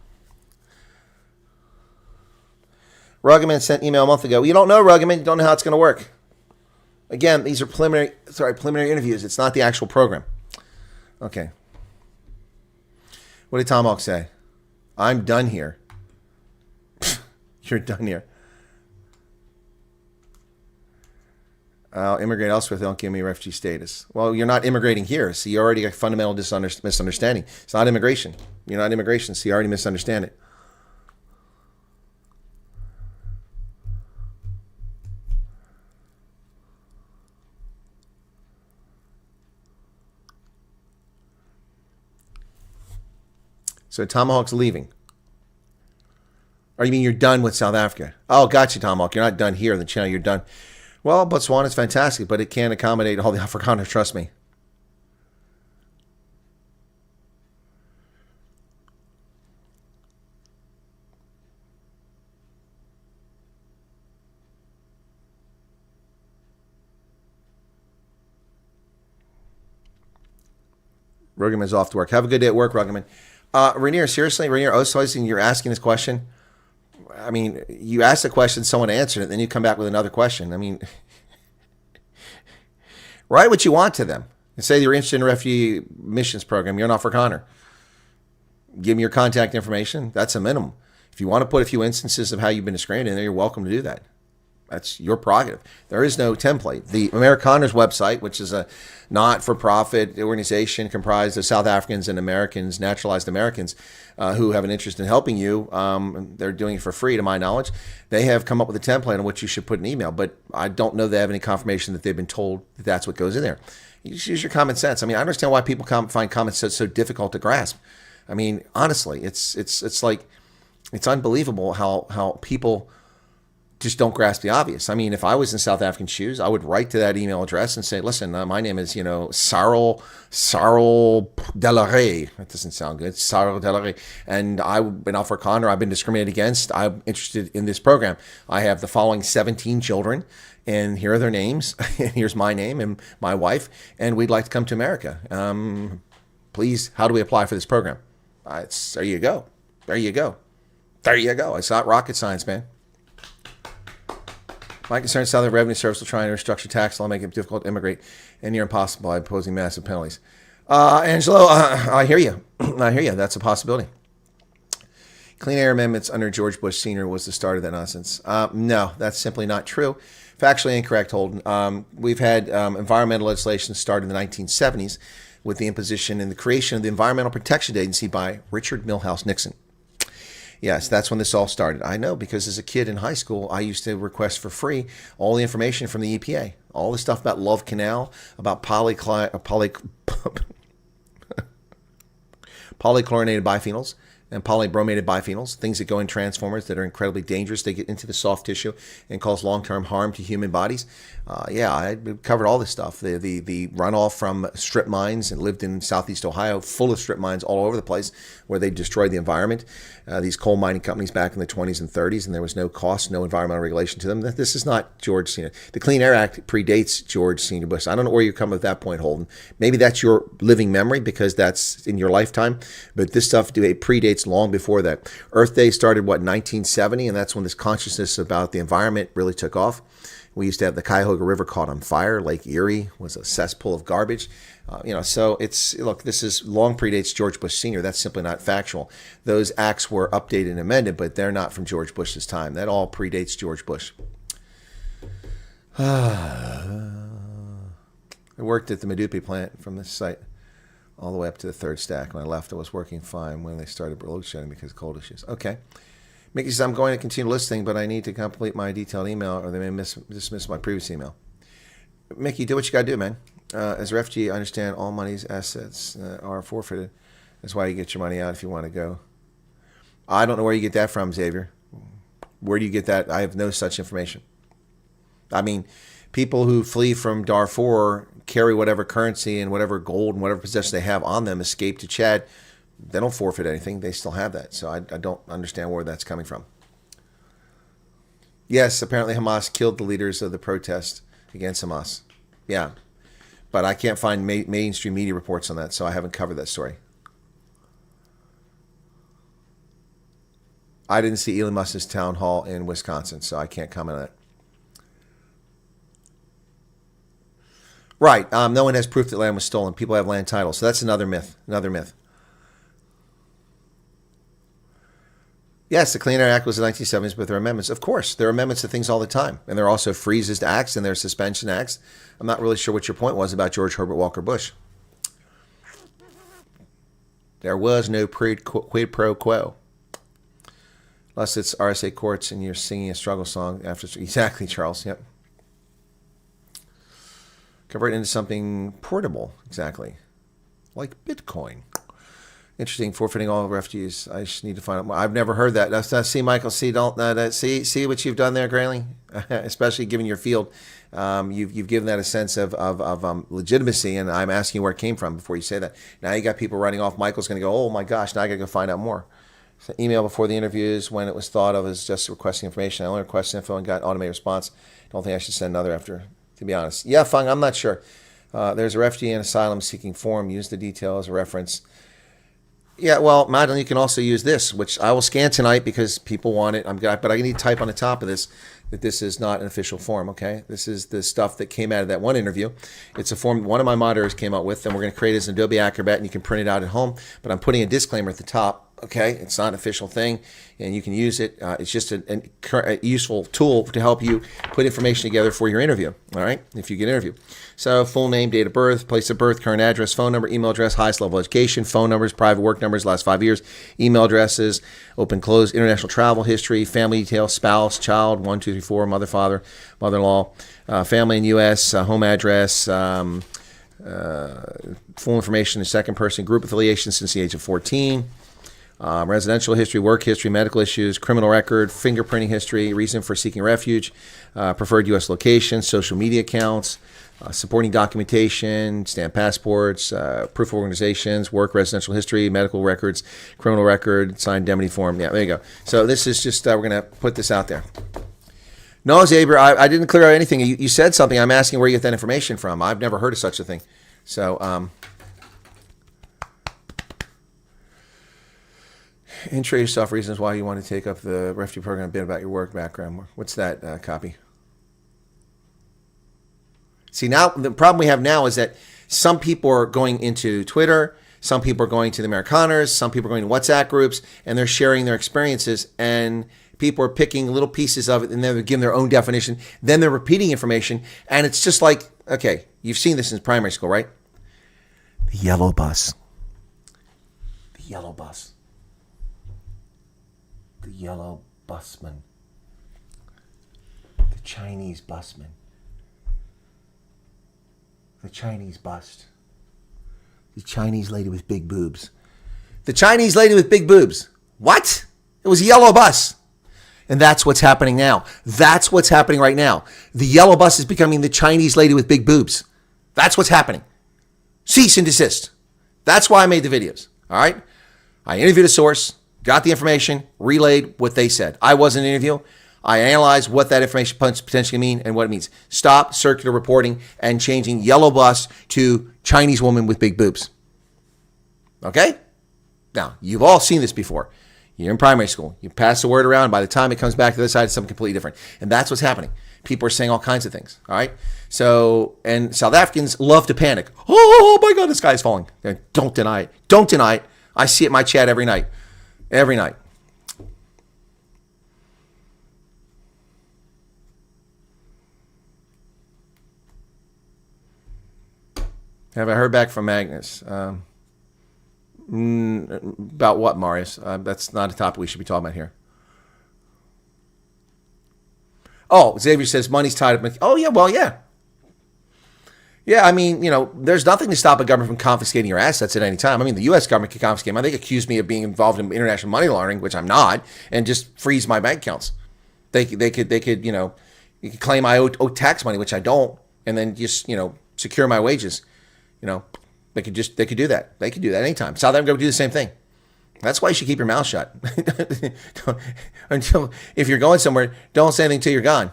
Speaker 4: Ruggerman sent email a month ago. You don't know, Ruggerman. You don't know how it's going to work. Again, these are preliminary interviews. It's not the actual program. Okay. What did Tomahawk say? I'm done here. You're done here. I'll immigrate elsewhere if they don't give me refugee status. Well, you're not immigrating here, so you already got fundamental misunderstanding. It's not immigration. You're not immigration, so you already misunderstand it. So Tomahawk's leaving. Or you mean you're done with South Africa? Oh, gotcha, Tomahawk. You're not done here in the channel. You're done. Well, Botswana is fantastic, but it can't accommodate all the Afrikaners, trust me. Ruggerman's off to work. Have a good day at work, Ruggerman. Rainier, seriously? Rainier Oosthuizen, you're asking this question? I mean, you asked a question, someone answered it, then you come back with another question. I mean, write what you want to them. And say you're interested in a refugee missions program. You're an Afrikaner. Give me your contact information. That's a minimum. If you want to put a few instances of how you've been discriminated in there, you're welcome to do that. That's your prerogative. There is no template. The Amerikaners website, which is a not-for-profit organization comprised of South Africans and Americans, naturalized Americans, who have an interest in helping you. They're doing it for free, to my knowledge. They have come up with a template on what you should put in email, but I don't know they have any confirmation that they've been told that that's what goes in there. You just use your common sense. I mean, I understand why people find common sense so difficult to grasp. I mean, honestly, it's like, it's unbelievable how people just don't grasp the obvious. I mean, if I was in South African shoes, I would write to that email address and say, listen, my name is, Sarl Delarey. That doesn't sound good. Sarl Delarey. And I've been Afrikaner. I've been discriminated against. I'm interested in this program. I have the following 17 children, and here are their names. And here's my name and my wife, and we'd like to come to America. Please, how do we apply for this program? There you go. There you go. There you go. It's not rocket science, man. My concern is how the Revenue Service will try and restructure tax law, make it difficult to immigrate, and near impossible by imposing massive penalties. Angelo, I hear you. I hear you. That's a possibility. Clean Air Amendments under George Bush Sr. was the start of that nonsense. No, that's simply not true. Factually incorrect, Holden. We've had environmental legislation start in the 1970s with the imposition and the creation of the Environmental Protection Agency by Richard Milhouse Nixon. Yes, that's when this all started. I know, because as a kid in high school, I used to request for free all the information from the EPA. All the stuff about Love Canal, about polychlorinated biphenyls and polybromated biphenyls, things that go in transformers that are incredibly dangerous. They get into the soft tissue and cause long-term harm to human bodies. Yeah, I covered all this stuff. The runoff from strip mines, and lived in southeast Ohio, full of strip mines all over the place where they destroyed the environment. These coal mining companies back in the 20s and 30s, and there was no cost, no environmental regulation to them. This is not George Sr. The Clean Air Act predates George Sr. Bush. I don't know where you come at that point, Holden. Maybe that's your living memory because that's in your lifetime, but this stuff predates long before that. Earth Day started, 1970, and that's when this consciousness about the environment really took off. We used to have the Cuyahoga River caught on fire. Lake Erie was a cesspool of garbage. So look, this is long predates George Bush Sr. That's simply not factual. Those acts were updated and amended, but they're not from George Bush's time. That all predates George Bush. I worked at the Medupi plant from this site all the way up to the third stack. When I left, it was working fine when they started load shedding because of cold issues. Okay. Mickey says, I'm going to continue listening, but I need to complete my detailed email or they may dismiss my previous email. Mickey, do what you got to do, man. As a refugee, I understand all money's assets are forfeited. That's why you get your money out if you want to go. I don't know where you get that from, Xavier. Where do you get that? I have no such information. I mean, people who flee from Darfur carry whatever currency and whatever gold and whatever possession they have on them, escape to Chad. They don't forfeit anything. They still have that. So I don't understand where that's coming from. Yes, apparently Hamas killed the leaders of the protest against Hamas. Yeah. But I can't find mainstream media reports on that, so I haven't covered that story. I didn't see Elon Musk's town hall in Wisconsin, so I can't comment on that. Right. No one has proof that land was stolen. People have land titles. So that's another myth. Another myth. Yes, the Clean Air Act was in the 1970s, but there are amendments. Of course, there are amendments to things all the time. And there are also freezes to acts and there are suspension acts. I'm not really sure what your point was about George Herbert Walker Bush. There was no quid pro quo. Unless it's RSA courts and you're singing a struggle song after. Exactly, Charles. Yep. Convert it into something portable. Exactly. Like Bitcoin. Interesting. Forfeiting all refugees. I just need to find out more. I've never heard that. See, Michael. See, see what you've done there, Grayling. Especially given your field, you've given that a sense of legitimacy, and I'm asking where it came from before you say that. Now you got people running off. Michael's going to go, oh my gosh, now I got to go find out more. So email before the interviews when it was thought of as just requesting information. I only requested info and got automated response. Don't think I should send another after, to be honest. Yeah, Fung, I'm not sure. There's a refugee and asylum seeking form. Use the detail as a reference. Yeah, well, Madeline, you can also use this, which I will scan tonight because people want it. But I need to type on the top of this that this is not an official form, okay? This is the stuff that came out of that one interview. It's a form one of my monitors came up with, and we're going to create it as an Adobe Acrobat, and you can print it out at home. But I'm putting a disclaimer at the top. Okay, it's not an official thing, and you can use it. It's just a useful tool to help you put information together for your interview, all right, if you get an interview. So full name, date of birth, place of birth, current address, phone number, email address, highest level of education, phone numbers, private work numbers, last 5 years, email addresses, open, close, international travel history, family details, spouse, child, 1, 2, 3, 4, mother, father, mother-in-law, family in U.S., home address, full information in second person, group affiliation since the age of 14, residential history, work history, medical issues, criminal record, fingerprinting history, reason for seeking refuge, preferred U.S. location, social media accounts, supporting documentation, stamp passports, proof of organizations, work, residential history, medical records, criminal record, signed indemnity form. Yeah, there you go. So this is just, we're going to put this out there. No, Xavier, I didn't clear out anything. You said something. I'm asking where you get that information from. I've never heard of such a thing. So, intro yourself, reasons why you want to take up the refugee program, a bit about your work background. What's that copy? See, now the problem we have now is that some people are going into Twitter, some people are going to the Amerikaners, some people are going to WhatsApp groups, and they're sharing their experiences, and people are picking little pieces of it, and they're giving their own definition. Then they're repeating information, and it's just like, okay, you've seen this in primary school, right? The yellow bus. The yellow bus. The yellow busman. The Chinese busman. The Chinese bust. The Chinese lady with big boobs. The Chinese lady with big boobs. What? It was a yellow bus. And that's what's happening now. That's what's happening right now. The yellow bus is becoming the Chinese lady with big boobs. That's what's happening. Cease and desist. That's why I made the videos. All right? I interviewed a source. Got the information, relayed what they said. I wasn't an interview. I analyzed what that information potentially mean and what it means. Stop circular reporting and changing yellow bus to Chinese woman with big boobs. Okay? Now, you've all seen this before. You're in primary school. You pass the word around. By the time it comes back to the other side, it's something completely different. And that's what's happening. People are saying all kinds of things. All right? So, and South Africans love to panic. Oh my God, the sky's falling. Don't deny it. Don't deny it. I see it in my chat every night. Every night. Have I heard back from Magnus? About what, Marius? That's not a topic we should be talking about here. Oh, Xavier says money's tied up. Oh, yeah, well, yeah. Yeah, I mean, there's nothing to stop a government from confiscating your assets at any time. I mean, the U.S. government could confiscate mine. They could accuse me of being involved in international money laundering, which I'm not, and just freeze my bank accounts. They could you could claim I owe tax money, which I don't, and then just secure my wages. They could do that. They could do that anytime. South Africa would do the same thing. That's why you should keep your mouth shut. Until, if you're going somewhere, don't say anything till you're gone.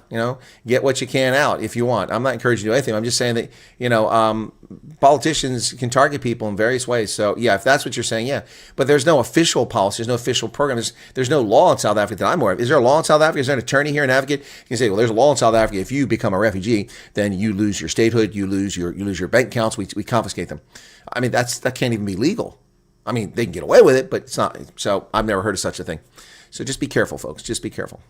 Speaker 4: Get what you can out if you want. I'm not encouraging you to do anything. I'm just saying that, politicians can target people in various ways. So, yeah, if that's what you're saying, yeah. But there's no official policy. There's no official program. There's no law in South Africa that I'm aware of. Is there a law in South Africa? Is there an attorney here, an advocate? You can say, well, there's a law in South Africa. If you become a refugee, then you lose your statehood. You lose your bank accounts. We confiscate them. I mean, that can't even be legal. I mean, they can get away with it, but it's not. So I've never heard of such a thing. So just be careful, folks. Just be careful.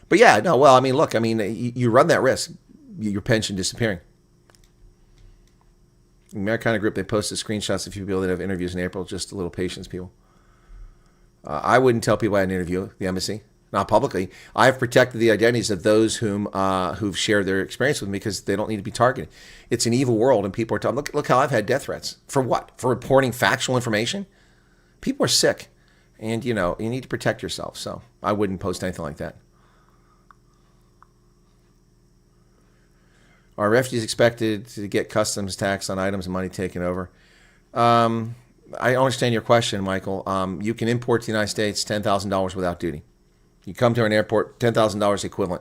Speaker 4: But yeah, no, well, I mean, look, you run that risk, your pension disappearing. Americana Group, they posted screenshots of a few people that have interviews in April. Just a little patience, people. I wouldn't tell people I had an interview at the embassy, not publicly. I've protected the identities of those who've shared their experience with me because they don't need to be targeted. It's an evil world, and people are talking. Look how I've had death threats. For what? For reporting factual information? People are sick, and you need to protect yourself. So I wouldn't post anything like that. Are refugees expected to get customs tax on items and money taken over? I understand your question, Michael. You can import to the United States $10,000 without duty. You come to an airport, $10,000 equivalent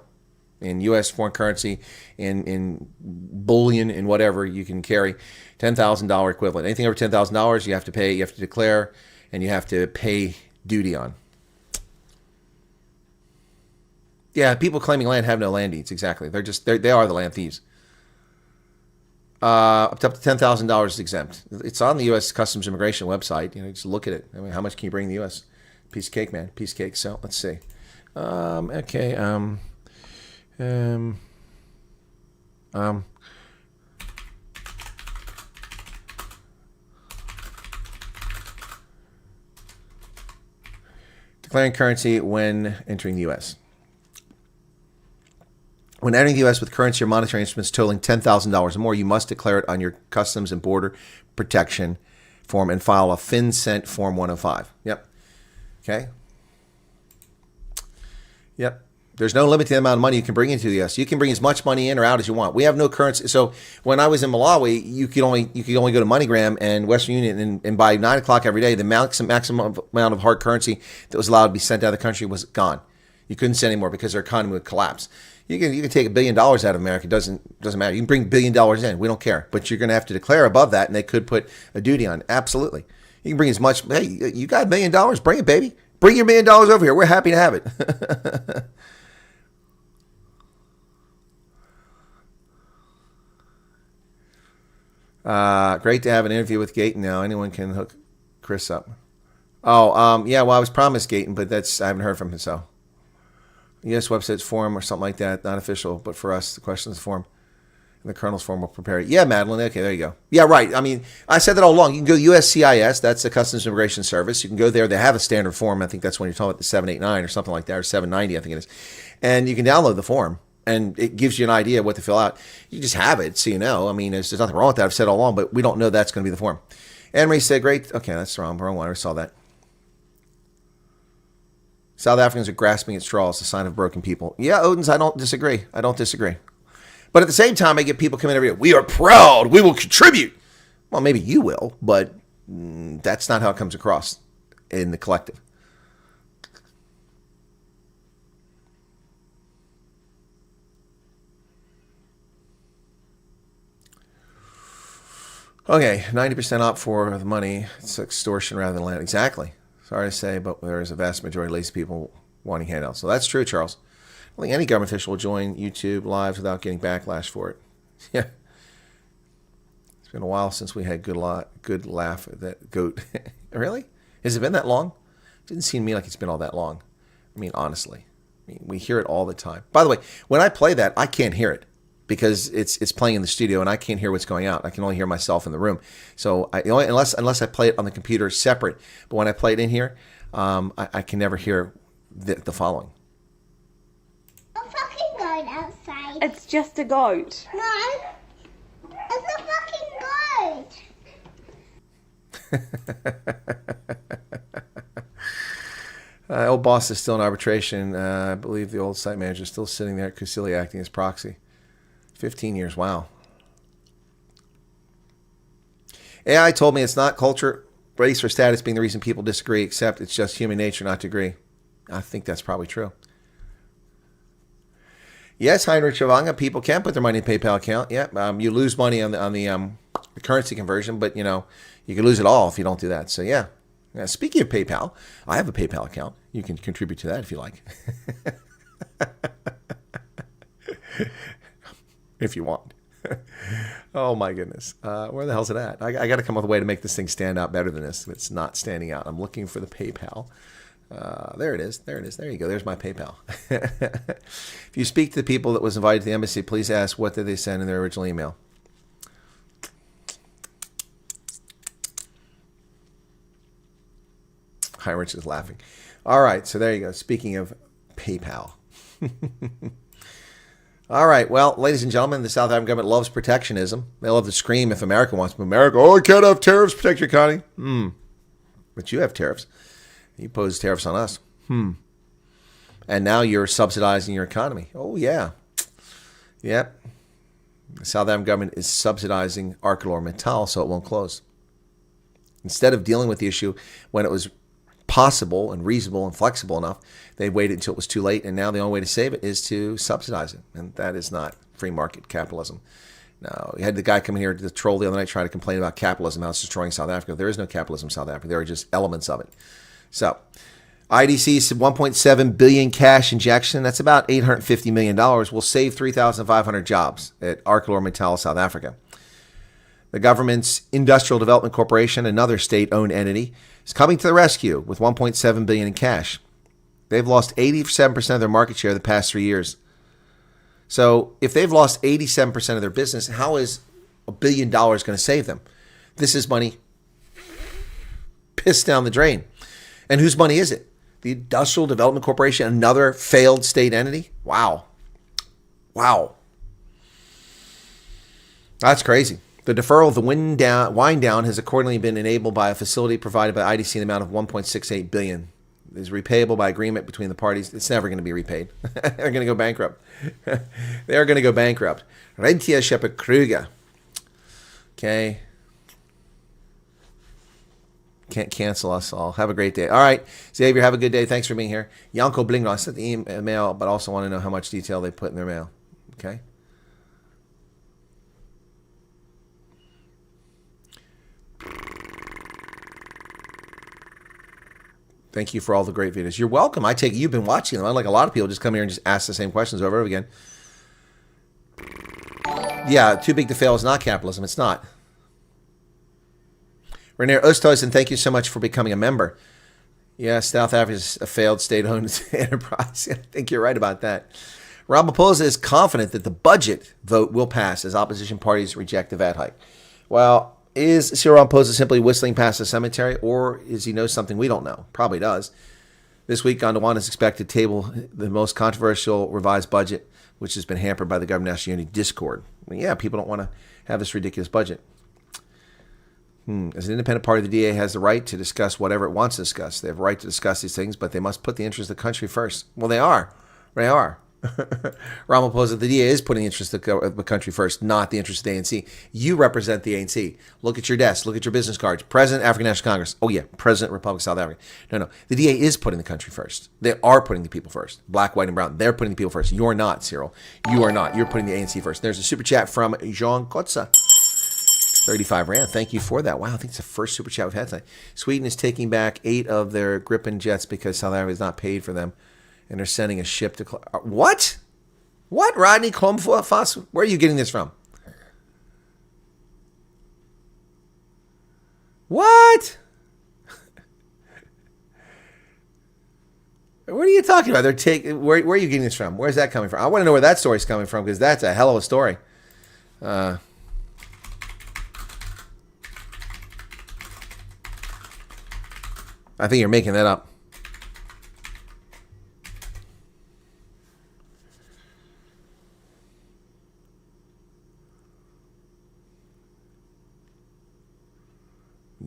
Speaker 4: in U.S. foreign currency, in bullion, in whatever you can carry, $10,000 equivalent. Anything over $10,000, you have to pay, you have to declare, and you have to pay duty on. Yeah, people claiming land have no land deeds. Exactly, they are the land thieves. Up to $10,000 is exempt. It's on the U.S. Customs Immigration website. Just look at it. I mean, how much can you bring in the U.S.? Piece of cake, man. Piece of cake. So let's see. Okay. Declaring currency when entering the U.S. When entering the U.S. with currency or monetary instruments totaling $10,000 or more, you must declare it on your Customs and Border Protection form and file a FinCENT Form 105. Yep. Okay. Yep. There's no limit to the amount of money you can bring into the U.S. You can bring as much money in or out as you want. We have no currency. So when I was in Malawi, you could only go to MoneyGram and Western Union, and by 9 o'clock every day, the maximum amount of hard currency that was allowed to be sent out of the country was gone. You couldn't send anymore because their economy would collapse. You can take $1 billion out of America. It doesn't matter. You can bring $1 billion in. We don't care. But you're going to have to declare above that, and they could put a duty on. Absolutely. You can bring as much. Hey, you got $1 million. Bring it, baby. Bring your $1 million over here. We're happy to have it. Great to have an interview with Gayton now. Anyone can hook Chris up. Oh, yeah. Well, I was promised Gayton, but I haven't heard from him. So, U.S. website's form or something like that, not official, but for us, the questions form and the Colonel's form will prepare it. Yeah, Madeline. Okay, there you go. Yeah, right. I mean, I said that all along. You can go to USCIS. That's the Customs and Immigration Service. You can go there. They have a standard form. I think that's when you're talking about the 789 or something like that, or 790, I think it is. And you can download the form. And it gives you an idea of what to fill out. You just have it, so you know. I mean, there's nothing wrong with that. I've said all along, but we don't know that's going to be the form. Anne-Marie said, great. Okay, that's wrong. Wrong one. I saw that. South Africans are grasping at straws, a sign of broken people. Yeah, Odins, I don't disagree. But at the same time, I get people coming every day. We are proud. We will contribute. Well, maybe you will, but that's not how it comes across in the collective. Okay, 90% opt for the money. It's extortion rather than land. Exactly. Sorry to say, but there is a vast majority of lazy people wanting handouts. So that's true, Charles. I don't think any government official will join YouTube lives without getting backlash for it. Yeah. It's been a while since we had good laugh at that goat. Really? Has it been that long? It didn't seem to me like it's been all that long. I mean, honestly. I mean, we hear it all the time. By the way, when I play that, I can't hear it, because it's playing in the studio and I can't hear what's going out. I can only hear myself in the room. So unless I play it on the computer separate, but when I play it in here, I can never hear the following.
Speaker 1: A fucking goat outside.
Speaker 6: It's just a goat.
Speaker 1: No, it's
Speaker 4: Old boss is still in arbitration. I believe the old site manager is still sitting there at Cusili acting as proxy. 15 years, wow. AI told me it's not culture, race, or status being the reason people disagree, except it's just human nature not to agree. I think that's probably true. Yes, Heinrich Chavanga, people can put their money in a PayPal account. Yeah, you lose money on the currency conversion, but you can lose it all if you don't do that. So yeah. Speaking of PayPal, I have a PayPal account. You can contribute to that if you like. If you want. Oh my goodness. Where the hell's it at? I got to come up with a way to make this thing stand out better than this. It's not standing out. I'm looking for the PayPal. There it is. There it is. There you go. There's my PayPal. If you speak to the people that was invited to the embassy, please ask what did they send in their original email. Heinrich is laughing. All right, so there you go. Speaking of PayPal. All right, well, ladies and gentlemen, the South African government loves protectionism. They love to scream if America wants to. America, oh, I can't have tariffs, protect your economy. But you have tariffs. You pose tariffs on us. And now you're subsidizing your economy. Oh, yeah. Yep. The South African government is subsidizing ArcelorMittal so it won't close. Instead of dealing with the issue when it was possible and reasonable and flexible enough, they waited until it was too late, and now the only way to save it is to subsidize it, and that is not free market capitalism. No, you had the guy come in here to troll the other night trying to complain about capitalism, how it's destroying South Africa. There is no capitalism in South Africa. There are just elements of it. So, IDC's 1.7 billion cash injection, that's about $850 million, will save 3,500 jobs at ArcelorMittal, South Africa. The government's Industrial Development Corporation, another state-owned entity, is coming to the rescue with $1.7 billion in cash. They've lost 87% of their market share the past 3 years. So if they've lost 87% of their business, how is $1 billion going to save them? This is money pissed down the drain. And whose money is it? The Industrial Development Corporation, another failed state entity? Wow. That's crazy. The deferral of the wind down has accordingly been enabled by a facility provided by IDC in the amount of $1.68 billion. It is repayable by agreement between the parties. It's never going to be repaid. They're going to go bankrupt. They're going to go bankrupt. Rentia Shepard Kruger. Okay. Can't cancel us all. Have a great day. All right. Xavier, have a good day. Thanks for being here. Yanko Blingo. I sent the email, but also want to know how much detail they put in their mail. Okay. Thank you for all the great videos. You're welcome. I take it you've been watching them. Unlike a lot of people just come here and just ask the same questions over and over again. Yeah, too big to fail is not capitalism. It's not. René Oosthuizen, thank you so much for becoming a member. Yeah, South Africa is a failed state-owned enterprise. I think you're right about that. Ramaphosa is confident that the budget vote will pass as opposition parties reject the VAT hike. Well, is Cyril Ramaphosa simply whistling past the cemetery, or is he know something we don't know? Probably does. This week, Gondwana is expected to table the most controversial revised budget, which has been hampered by the government national unity discord. Well, yeah, people don't want to have this ridiculous budget. As an independent party, the DA has the right to discuss whatever it wants to discuss. They have a right to discuss these things, but they must put the interests of the country first. Well, they are. They are. Ramaphosa, the DA is putting the interests of the country first, not the interests of the ANC. You represent the ANC. Look at your desk. Look at your business cards. President, African National Congress. Oh, yeah. President, Republic of South Africa. No. The DA is putting the country first. They are putting the people first. Black, white, and brown. They're putting the people first. You're not, Cyril. You are not. You're putting the ANC first. There's a super chat from Jean Kotza. 35 Rand. Thank you for that. Wow, I think it's the first super chat we've had tonight. Sweden is taking back 8 of their Gripen jets because South Africa has not paid for them, and they're sending a ship to... What? What, Rodney Klomfoss? Where are you getting this from? What? What are you talking about? They're taking... Where are you getting this from? Where's that coming from? I want to know where that story's coming from, because that's a hell of a story. I think you're making that up.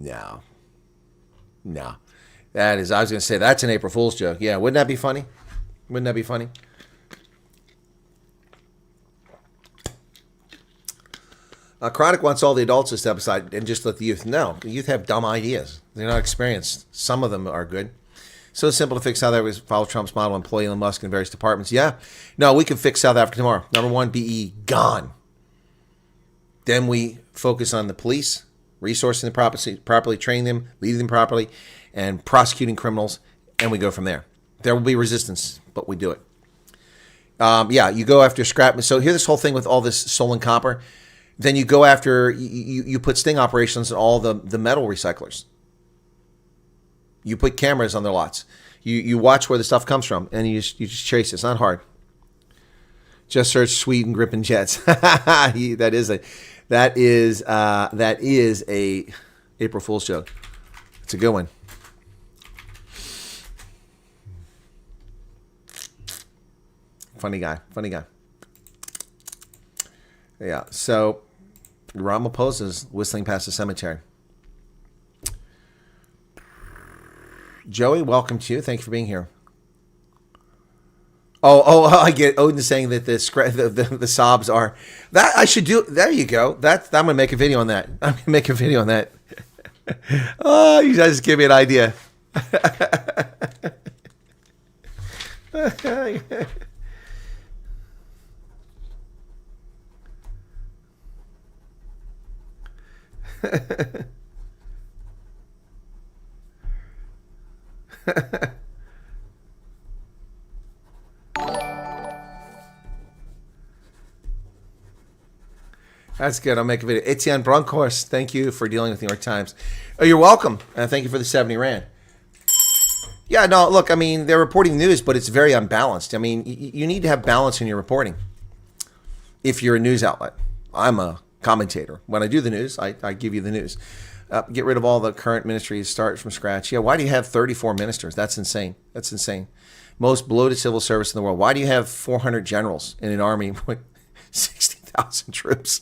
Speaker 4: No. No. That is, I was going to say, that's an April Fool's joke. Yeah, wouldn't that be funny? Wouldn't that be funny? Chronic wants all the adults to step aside and just let the youth know. The youth have dumb ideas. They're not experienced. Some of them are good. So simple to fix South Africa. Follow Trump's model, employ Elon Musk in various departments. Yeah. No, we can fix South Africa tomorrow. Number one, BE, gone. Then we focus on the police, resourcing the properly, training them, leading them properly, and prosecuting criminals, and we go from there. There will be resistance, but we do it. You go after scrap. So here's this whole thing with all this stolen copper. Then you go after, you put sting operations on all the metal recyclers. You put cameras on their lots. You watch where the stuff comes from, and you just chase it. It's not hard. Just search Sweden gripping jets. That is a April Fool's joke. It's a good one. Funny guy. Yeah. So Ramaphosa's whistling past the cemetery. Joey, welcome to you. Thank you for being here. Oh, I get Odin saying that the sobs are that I should do. There you go. I'm gonna make a video on that. Oh, you guys just give me an idea. That's good. I'll make a video. Etienne Bronkhorst, thank you for dealing with the New York Times. Oh, you're welcome. Thank you for the 70 Rand. Yeah, no, look, I mean, they're reporting news, but it's very unbalanced. I mean, you need to have balance in your reporting if you're a news outlet. I'm a commentator. When I do the news, I give you the news. Get rid of all the current ministries, start from scratch. Yeah, why do you have 34 ministers? That's insane. Most bloated civil service in the world. Why do you have 400 generals in an army with 60,000 troops?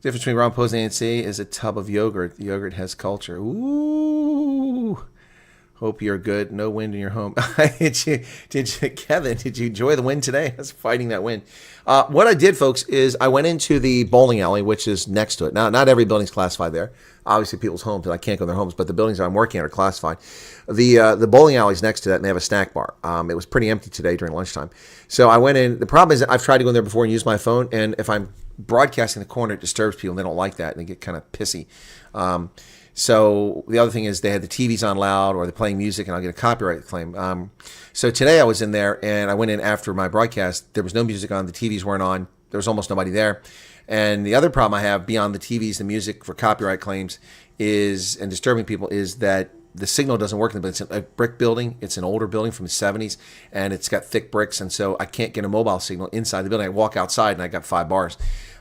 Speaker 4: The difference between Ramaphosa and ANC is a tub of yogurt. The yogurt has culture. Ooh. Hope you're good. No wind in your home. Did you, Kevin, did you enjoy the wind today? I was fighting that wind. What I did, folks, is I went into the bowling alley, which is next to it. Now, not every building's classified there. Obviously, people's homes, and I can't go to their homes, but the buildings I'm working at are classified. The bowling alley's next to that, and they have a snack bar. It was pretty empty today during lunchtime. So I went in. The problem is that I've tried to go in there before and use my phone, and if I'm broadcasting the corner, it disturbs people, and they don't like that, and they get kind of pissy. So the other thing is they had the TVs on loud, or they're playing music, and I'll get a copyright claim. So today I was in there, and I went in after my broadcast. There was no music on. The TVs weren't on. There was almost nobody there. And the other problem I have beyond the TVs, the music for copyright claims is, and disturbing people, is that the signal doesn't work. But it's a brick building. It's an older building from the 70s, and it's got thick bricks. And so I can't get a mobile signal inside the building. I walk outside, and I got 5 bars.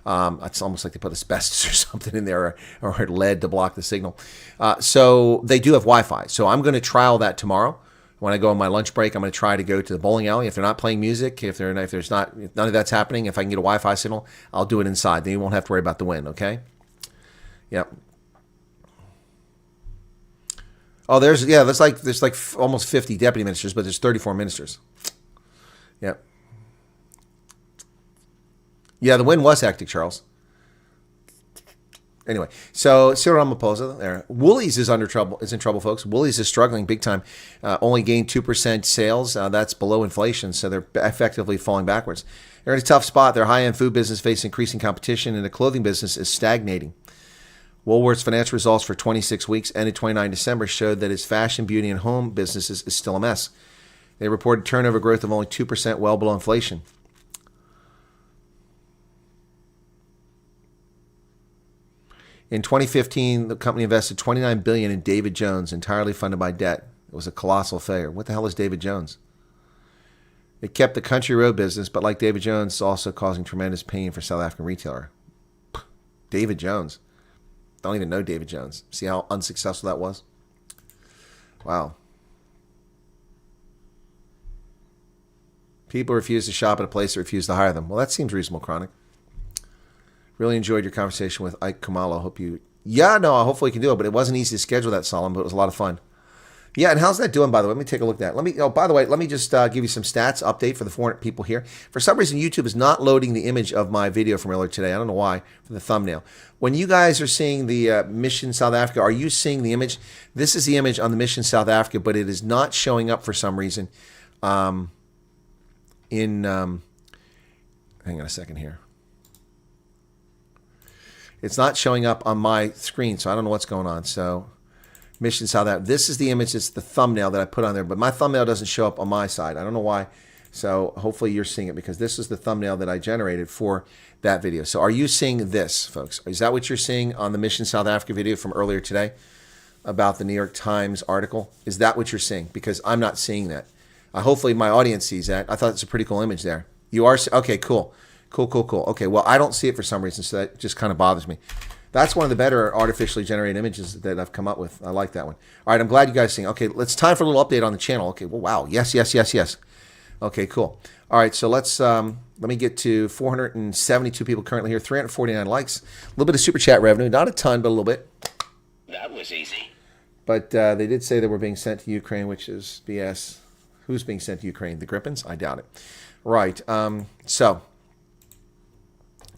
Speaker 4: It's almost like they put asbestos or something in there, or lead to block the signal. So they do have Wi-Fi. So I'm going to trial that tomorrow. When I go on my lunch break, I'm going to try to go to the bowling alley. If they're not playing music, if none of that's happening, if I can get a Wi-Fi signal, I'll do it inside. Then you won't have to worry about the wind. Okay? Yep. Oh, there's like almost 50 deputy ministers, but there's 34 ministers. Yep. Yeah, the wind was hectic, Charles. Anyway, so Cyril Ramaphosa there. Woolies is in trouble, folks. Woolies is struggling big time. Only gained 2% sales. That's below inflation, so they're effectively falling backwards. They're in a tough spot. Their high-end food business faces increasing competition, and the clothing business is stagnating. Woolworth's financial results for 26 weeks ended 29 December showed that its fashion, beauty, and home businesses is still a mess. They reported turnover growth of only 2%, well below inflation. In 2015, the company invested $29 billion in David Jones, entirely funded by debt. It was a colossal failure. What the hell is David Jones? It kept the country road business, but like David Jones, it's also causing tremendous pain for South African retailer. David Jones. Don't even know David Jones. See how unsuccessful that was? Wow. People refuse to shop at a place that refuse to hire them. Well, that seems reasonable, Chronic. Really enjoyed your conversation with Ike Kumalo. Hope you Yeah, no, hopefully we can do it, but it wasn't easy to schedule that, Solomon, but it was a lot of fun. Yeah, and how's that doing, by the way? Let me take a look at that. By the way, let me just give you some stats update for the 400 people here. For some reason, YouTube is not loading the image of my video from earlier today. I don't know why, for the thumbnail. When you guys are seeing the Mission South Africa, are you seeing the image? This is the image on the Mission South Africa, but it is not showing up for some reason hang on a second here. It's not showing up on my screen, so I don't know what's going on. So Mission South Africa. This is the image. It's the thumbnail that I put on there, but my thumbnail doesn't show up on my side. I don't know why. So hopefully you're seeing it because this is the thumbnail that I generated for that video. So are you seeing this, folks? Is that what you're seeing on the Mission South Africa video from earlier today about the New York Times article? Is that what you're seeing? Because I'm not seeing that. Hopefully my audience sees that. I thought it's a pretty cool image there. You are? Okay, cool. Cool. Okay, well, I don't see it for some reason, so that just kind of bothers me. That's one of the better artificially generated images that I've come up with. I like that one. All right, I'm glad you guys sing. Okay, it's time for a little update on the channel. Okay, well, wow. Yes. Okay, cool. All right, so let me get to 472 people currently here, 349 likes, a little bit of super chat revenue, not a ton, but a little bit.
Speaker 1: That was easy.
Speaker 4: But they did say they were being sent to Ukraine, which is BS. Who's being sent to Ukraine? The Grippins? I doubt it. Right.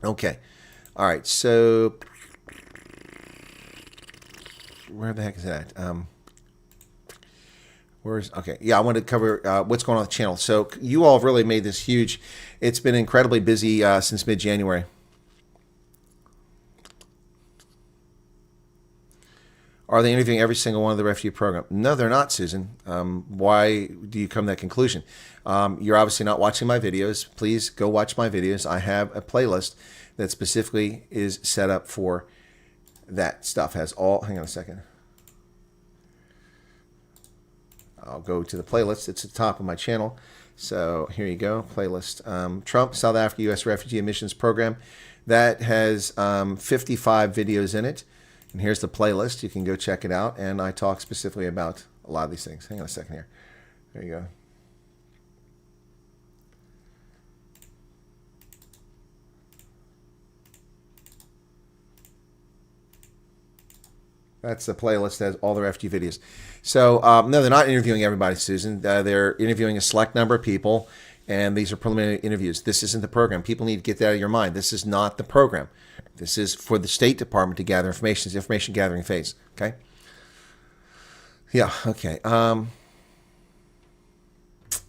Speaker 4: Okay. All right. So where the heck is that? Okay. Yeah, I want to cover what's going on with the channel. So you all have really made this huge. It's been incredibly busy since mid-January. Are they interviewing every single one of the refugee program? No, they're not, Susan. Why do you come to that conclusion? You're obviously not watching my videos. Please go watch my videos. I have a playlist that specifically is set up for that stuff. Hang on a second. I'll go to the playlist. It's at the top of my channel. So here you go, playlist. Trump, South Africa, U.S. Refugee Admissions Program. That has 55 videos in it. And here's the playlist. You can go check it out. And I talk specifically about a lot of these things. Hang on a second here. There you go. That's the playlist that has all the refugee videos. So, no, they're not interviewing everybody, Susan. They're interviewing a select number of people, and these are preliminary interviews. This isn't the program. People need to get that out of your mind. This is not the program. This is for the State Department to gather information. It's the information gathering phase, okay? Yeah, okay.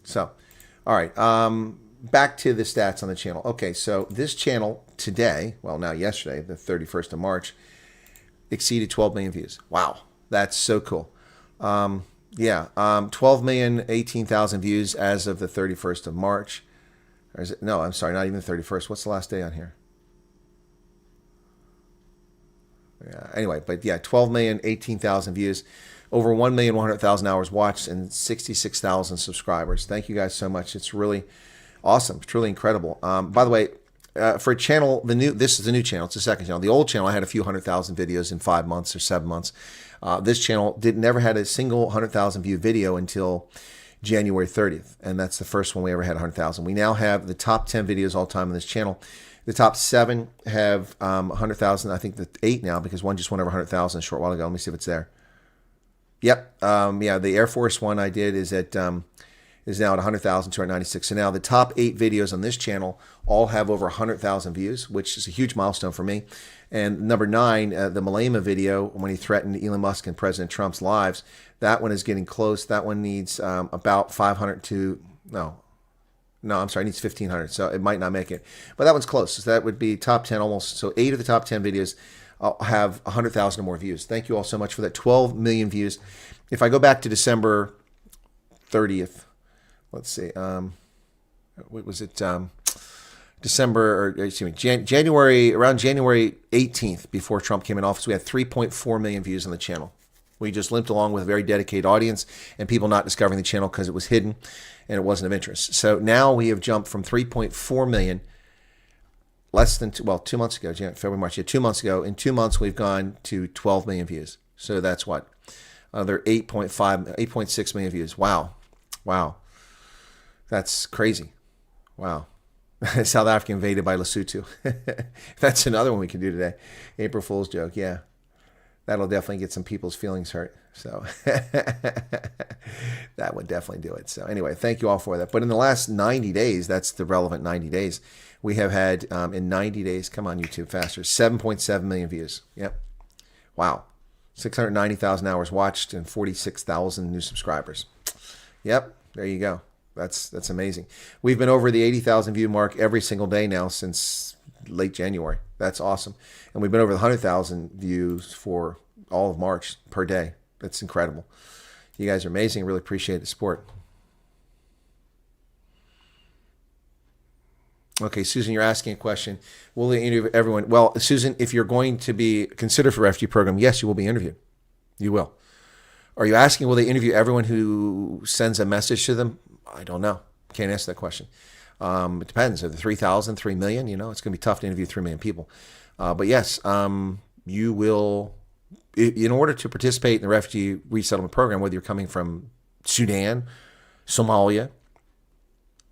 Speaker 4: So, all right. Back to the stats on the channel. Okay, so this channel today, well, now yesterday, the 31st of March, exceeded 12 million views. Wow, that's so cool. 12,018,000 views as of the 31st of March. Or is it? No, I'm sorry, not even the 31st. What's the last day on here? Yeah, anyway, but yeah, 12,018,000 views, over 1,100,000 hours watched, and 66,000 subscribers. Thank you guys so much. It's really awesome, truly incredible. By the way, for a channel, this is the new channel. It's the second channel. The old channel, I had a few 100,000 videos in 5 months or 7 months. This channel never had a single 100,000 view video until January 30th, and that's the first one we ever had 100,000. We now have the top 10 videos all time on this channel. The top 7 have 100,000. I think the 8 now, because one just went over 100,000 a short while ago. Let me see if it's there. Yep. Yeah, the Air Force one I did is now at 100,296. So now the top 8 videos on this channel all have over 100,000 views, which is a huge milestone for me. And number 9, the Malema video, when he threatened Elon Musk and President Trump's lives, that one is getting close. That one needs about 500 to, no, I'm sorry, it needs 1,500. So it might not make it. But that one's close. So that would be top 10 almost. So 8 of the top 10 videos have 100,000 or more views. Thank you all so much for that. 12 million views. If I go back to December 30th, let's see, what was it? January, around January 18th, before Trump came in office, we had 3.4 million views on the channel. We just limped along with a very dedicated audience and people not discovering the channel because it was hidden and it wasn't of interest. So now we have jumped from 3.4 million less than 2 months ago, February, March, 2 months ago. In 2 months, we've gone to 12 million views. So that's what? Another 8.6 million views. Wow. That's crazy. Wow. South Africa invaded by Lesotho. That's another one we can do today. April Fool's joke. Yeah. That'll definitely get some people's feelings hurt. So that would definitely do it. So anyway, thank you all for that. But in the last 90 days, that's the relevant 90 days, we have had in 90 days, come on YouTube faster, 7.7 million views. Yep. Wow. 690,000 hours watched and 46,000 new subscribers. Yep. There you go. That's amazing. We've been over the 80,000 view mark every single day now since late January. That's awesome. And we've been over the 100,000 views for all of March per day. That's incredible. You guys are amazing. Really appreciate the support. Okay, Susan, you're asking a question. Will they interview everyone? Well, Susan, if you're going to be considered for refugee program, yes, you will be interviewed. You will. Are you asking, will they interview everyone who sends a message to them? I don't know. Can't answer that question. It depends. Are there 3,000, 3 million? You know, it's going to be tough to interview 3 million people. But yes, you will, in order to participate in the refugee resettlement program, whether you're coming from Sudan, Somalia,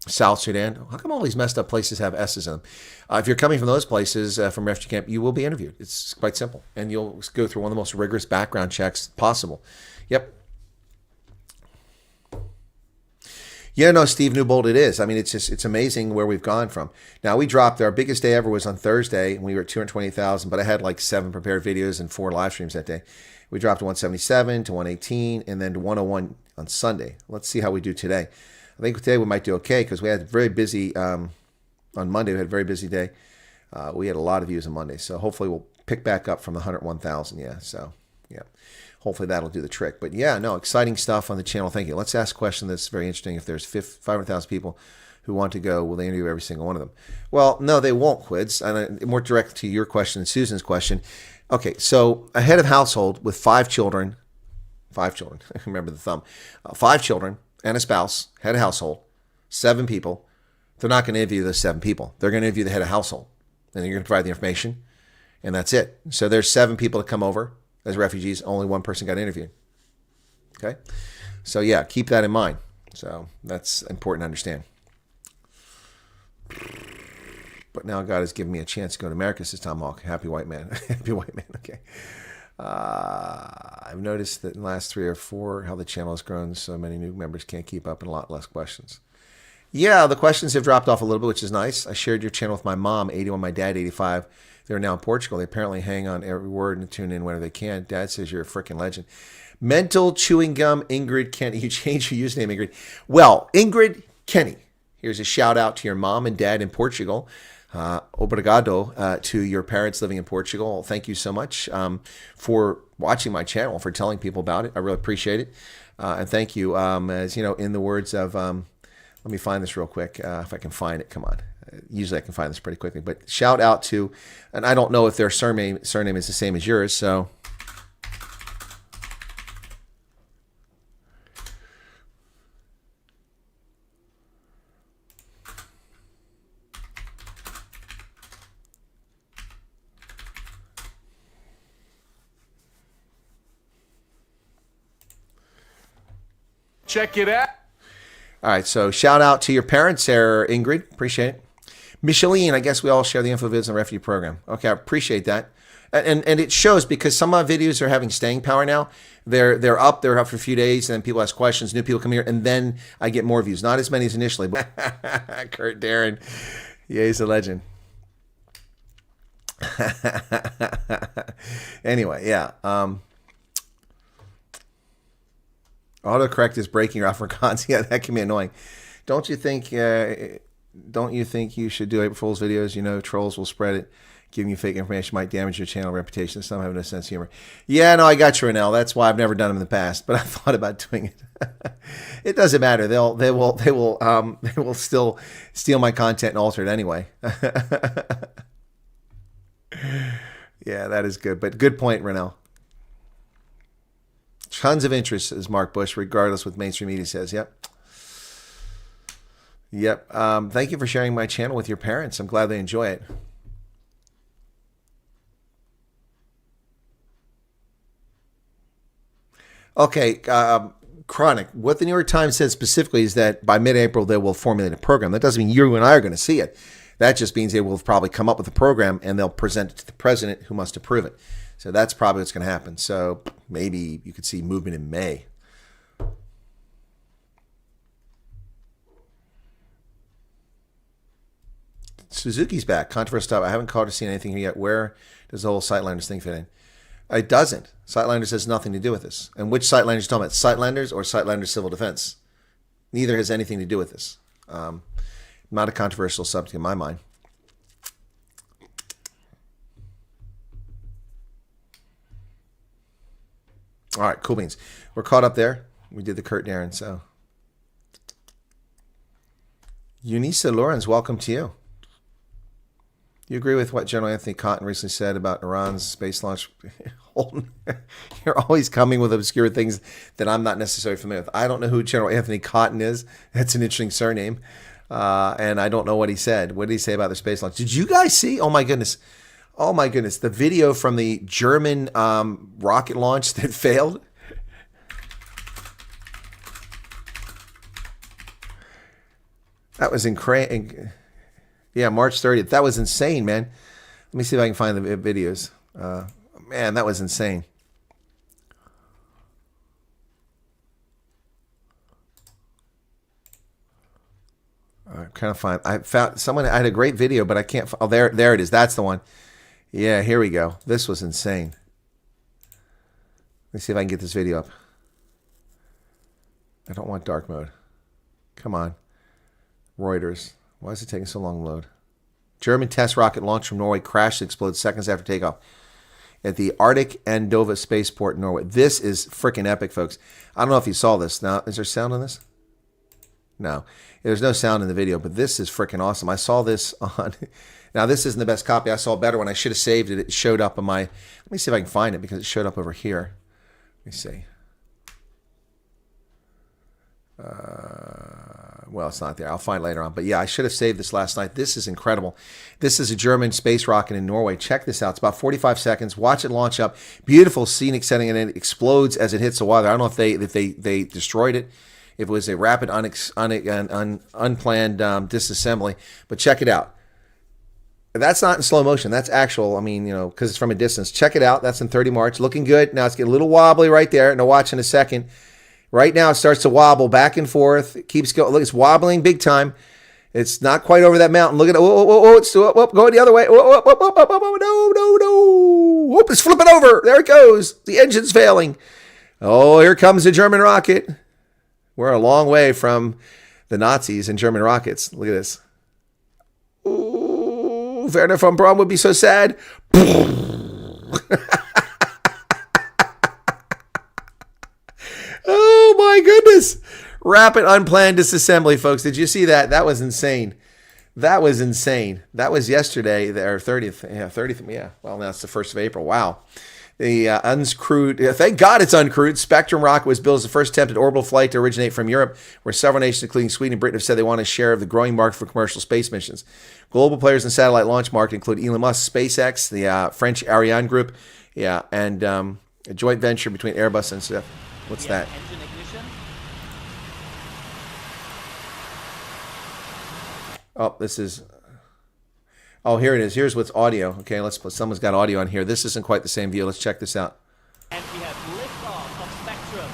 Speaker 4: South Sudan. How come all these messed up places have S's in them? If you're coming from those places, from refugee camp, you will be interviewed. It's quite simple. And you'll go through one of the most rigorous background checks possible. Yep. Yeah, no, Steve Newbold, it is. I mean, it's amazing where we've gone from. Now, we dropped, our biggest day ever was on Thursday, and we were at 220,000, but I had like 7 prepared videos and 4 live streams that day. We dropped to 177, to 118, and then to 101 on Sunday. Let's see how we do today. I think today we might do okay because we had a very busy, on Monday, we had a very busy day. We had a lot of views on Monday, so hopefully we'll pick back up from the 101,000, yeah, so, yeah. Hopefully that'll do the trick. But yeah, no, exciting stuff on the channel. Thank you. Let's ask a question that's very interesting. If there's 500,000 people who want to go, will they interview every single one of them? Well, no, they won't, Quids. And more direct to your question and Susan's question. Okay, so a head of household with 5 children, remember the thumb, 5 children and a spouse, head of household, 7 people. They're not going to interview those 7 people. They're going to interview the head of household. And you're going to provide the information, and that's it. So there's 7 people to come over. As refugees, only 1 person got interviewed. Okay? So yeah, keep that in mind. So that's important to understand. But now God has given me a chance to go to America, says Tom Hawk. Happy white man. Happy white man. Okay. I've noticed that in the last 3 or 4, how the channel has grown. So many new members can't keep up and a lot less questions. Yeah, the questions have dropped off a little bit, which is nice. I shared your channel with my mom, 81, my dad, 85. They're now in Portugal. They apparently hang on every word and tune in whenever they can. Dad says you're a freaking legend. Mental chewing gum, Ingrid Kenny. You changed your username, Ingrid. Well, Ingrid Kenny, here's a shout out to your mom and dad in Portugal. Obrigado to your parents living in Portugal. Thank you so much for watching my channel, for telling people about it. I really appreciate it. And thank you. As you know, in the words of, let me find this real quick. If I can find it, come on. Usually I can find this pretty quickly, but shout out to, and I don't know if their surname is the same as yours, so.
Speaker 6: Check it out.
Speaker 4: All right, so shout out to your parents there, Ingrid. Appreciate it. Micheline, I guess we all share the info vids on the refugee program. Okay, I appreciate that. And it shows because some of my videos are having staying power now. They're up for a few days, and then people ask questions, new people come here, and then I get more views. Not as many as initially, but Kurt Darren, yeah, he's a legend. Anyway, yeah. Autocorrect is breaking your Afrikaans. Yeah, that can be annoying. Don't you think you should do April Fool's videos? You know, trolls will spread it. Giving you fake information might damage your channel reputation. Some have no sense of humor. Yeah, no, I got you, Renell. That's why I've never done them in the past, but I thought about doing it. It doesn't matter. They will still steal my content and alter it anyway. Yeah, that is good. But good point, Renell. Tons of interest, as Mark Bush, regardless what mainstream media says. Yep. Yep. Thank you for sharing my channel with your parents. I'm glad they enjoy it. Okay. Chronic. What the New York Times said specifically is that by mid-April, they will formulate a program. That doesn't mean you and I are going to see it. That just means they will probably come up with a program and they'll present it to the president who must approve it. So that's probably what's going to happen. So maybe you could see movement in May. Suzuki's back. Controversial stop. I haven't caught or seen anything here yet. Where does the whole Sightlanders thing fit in? It doesn't. Sightlanders has nothing to do with this. And which Sightlanders are you talking about? Sightlanders or Sightlanders Civil Defense? Neither has anything to do with this. Not a controversial subject in my mind. All right, cool beans. We're caught up there. We did the Kurt Darren, so. Eunice Lawrence, welcome to you. You agree with what General Anthony Cotton recently said about Iran's space launch? You're always coming with obscure things that I'm not necessarily familiar with. I don't know who General Anthony Cotton is. That's an interesting surname. And I don't know what he said. What did he say about the space launch? Did you guys see? Oh, my goodness. Oh, my goodness. The video from the German rocket launch that failed. That was incredible. Yeah, March 30th. That was insane, man. Let me see if I can find the videos. Man, that was insane. I'm trying to find. I found someone. I had a great video, but I can't. Oh, there it is. That's the one. Yeah, here we go. This was insane. Let me see if I can get this video up. I don't want dark mode. Come on. Reuters. Why is it taking so long to load? German test rocket launched from Norway crashed and exploded seconds after takeoff at the Arctic Andova spaceport in Norway. This is freaking epic, folks. I don't know if you saw this. Now, is there sound on this? No. There's no sound in the video, but this is freaking awesome. I saw this on... Now, this isn't the best copy. I saw a better one. I should have saved it. It showed up on my... Let me see if I can find it because it showed up over here. Let me see. Well, it's not there. I'll find it later on. But yeah, I should have saved this last night. This is incredible. This is a German space rocket in Norway. Check this out. It's about 45 seconds. Watch it launch up. Beautiful scenic setting, and it explodes as it hits the water. I don't know if they destroyed it, if it was a rapid unplanned disassembly. But check it out. That's not in slow motion. That's actual. I mean, because it's from a distance. Check it out. That's in 30 March. Looking good. Now it's getting a little wobbly right there. Now watch in a second. Right now, it starts to wobble back and forth. It keeps going. Look, it's wobbling big time. It's not quite over that mountain. Look at it. It's going the other way. No. Whoop, it's flipping over. There it goes. The engine's failing. Oh, here comes the German rocket. We're a long way from the Nazis and German rockets. Look at this. Ooh, Werner von Braun would be so sad. Oh my goodness. Rapid unplanned disassembly, folks. Did you see that? That was insane. That was insane. That was yesterday, or 30th. Yeah, 30th. Yeah. Well, now it's the 1st of April. Wow. The uncrewed, thank God it's uncrewed. Spectrum rocket was built as the first attempt at orbital flight to originate from Europe, where several nations, including Sweden and Britain, have said they want a share of the growing market for commercial space missions. Global players in the satellite launch market include Elon Musk, SpaceX, the French Ariane Group, and a joint venture between Airbus and stuff. What's that?
Speaker 2: Engine ignition.
Speaker 4: Oh, this is... Oh, here it is. Here's what's audio. Okay, let's put... Someone's got audio on here. This isn't quite the same view. Let's check this out.
Speaker 2: And we have liftoff of Spectrum.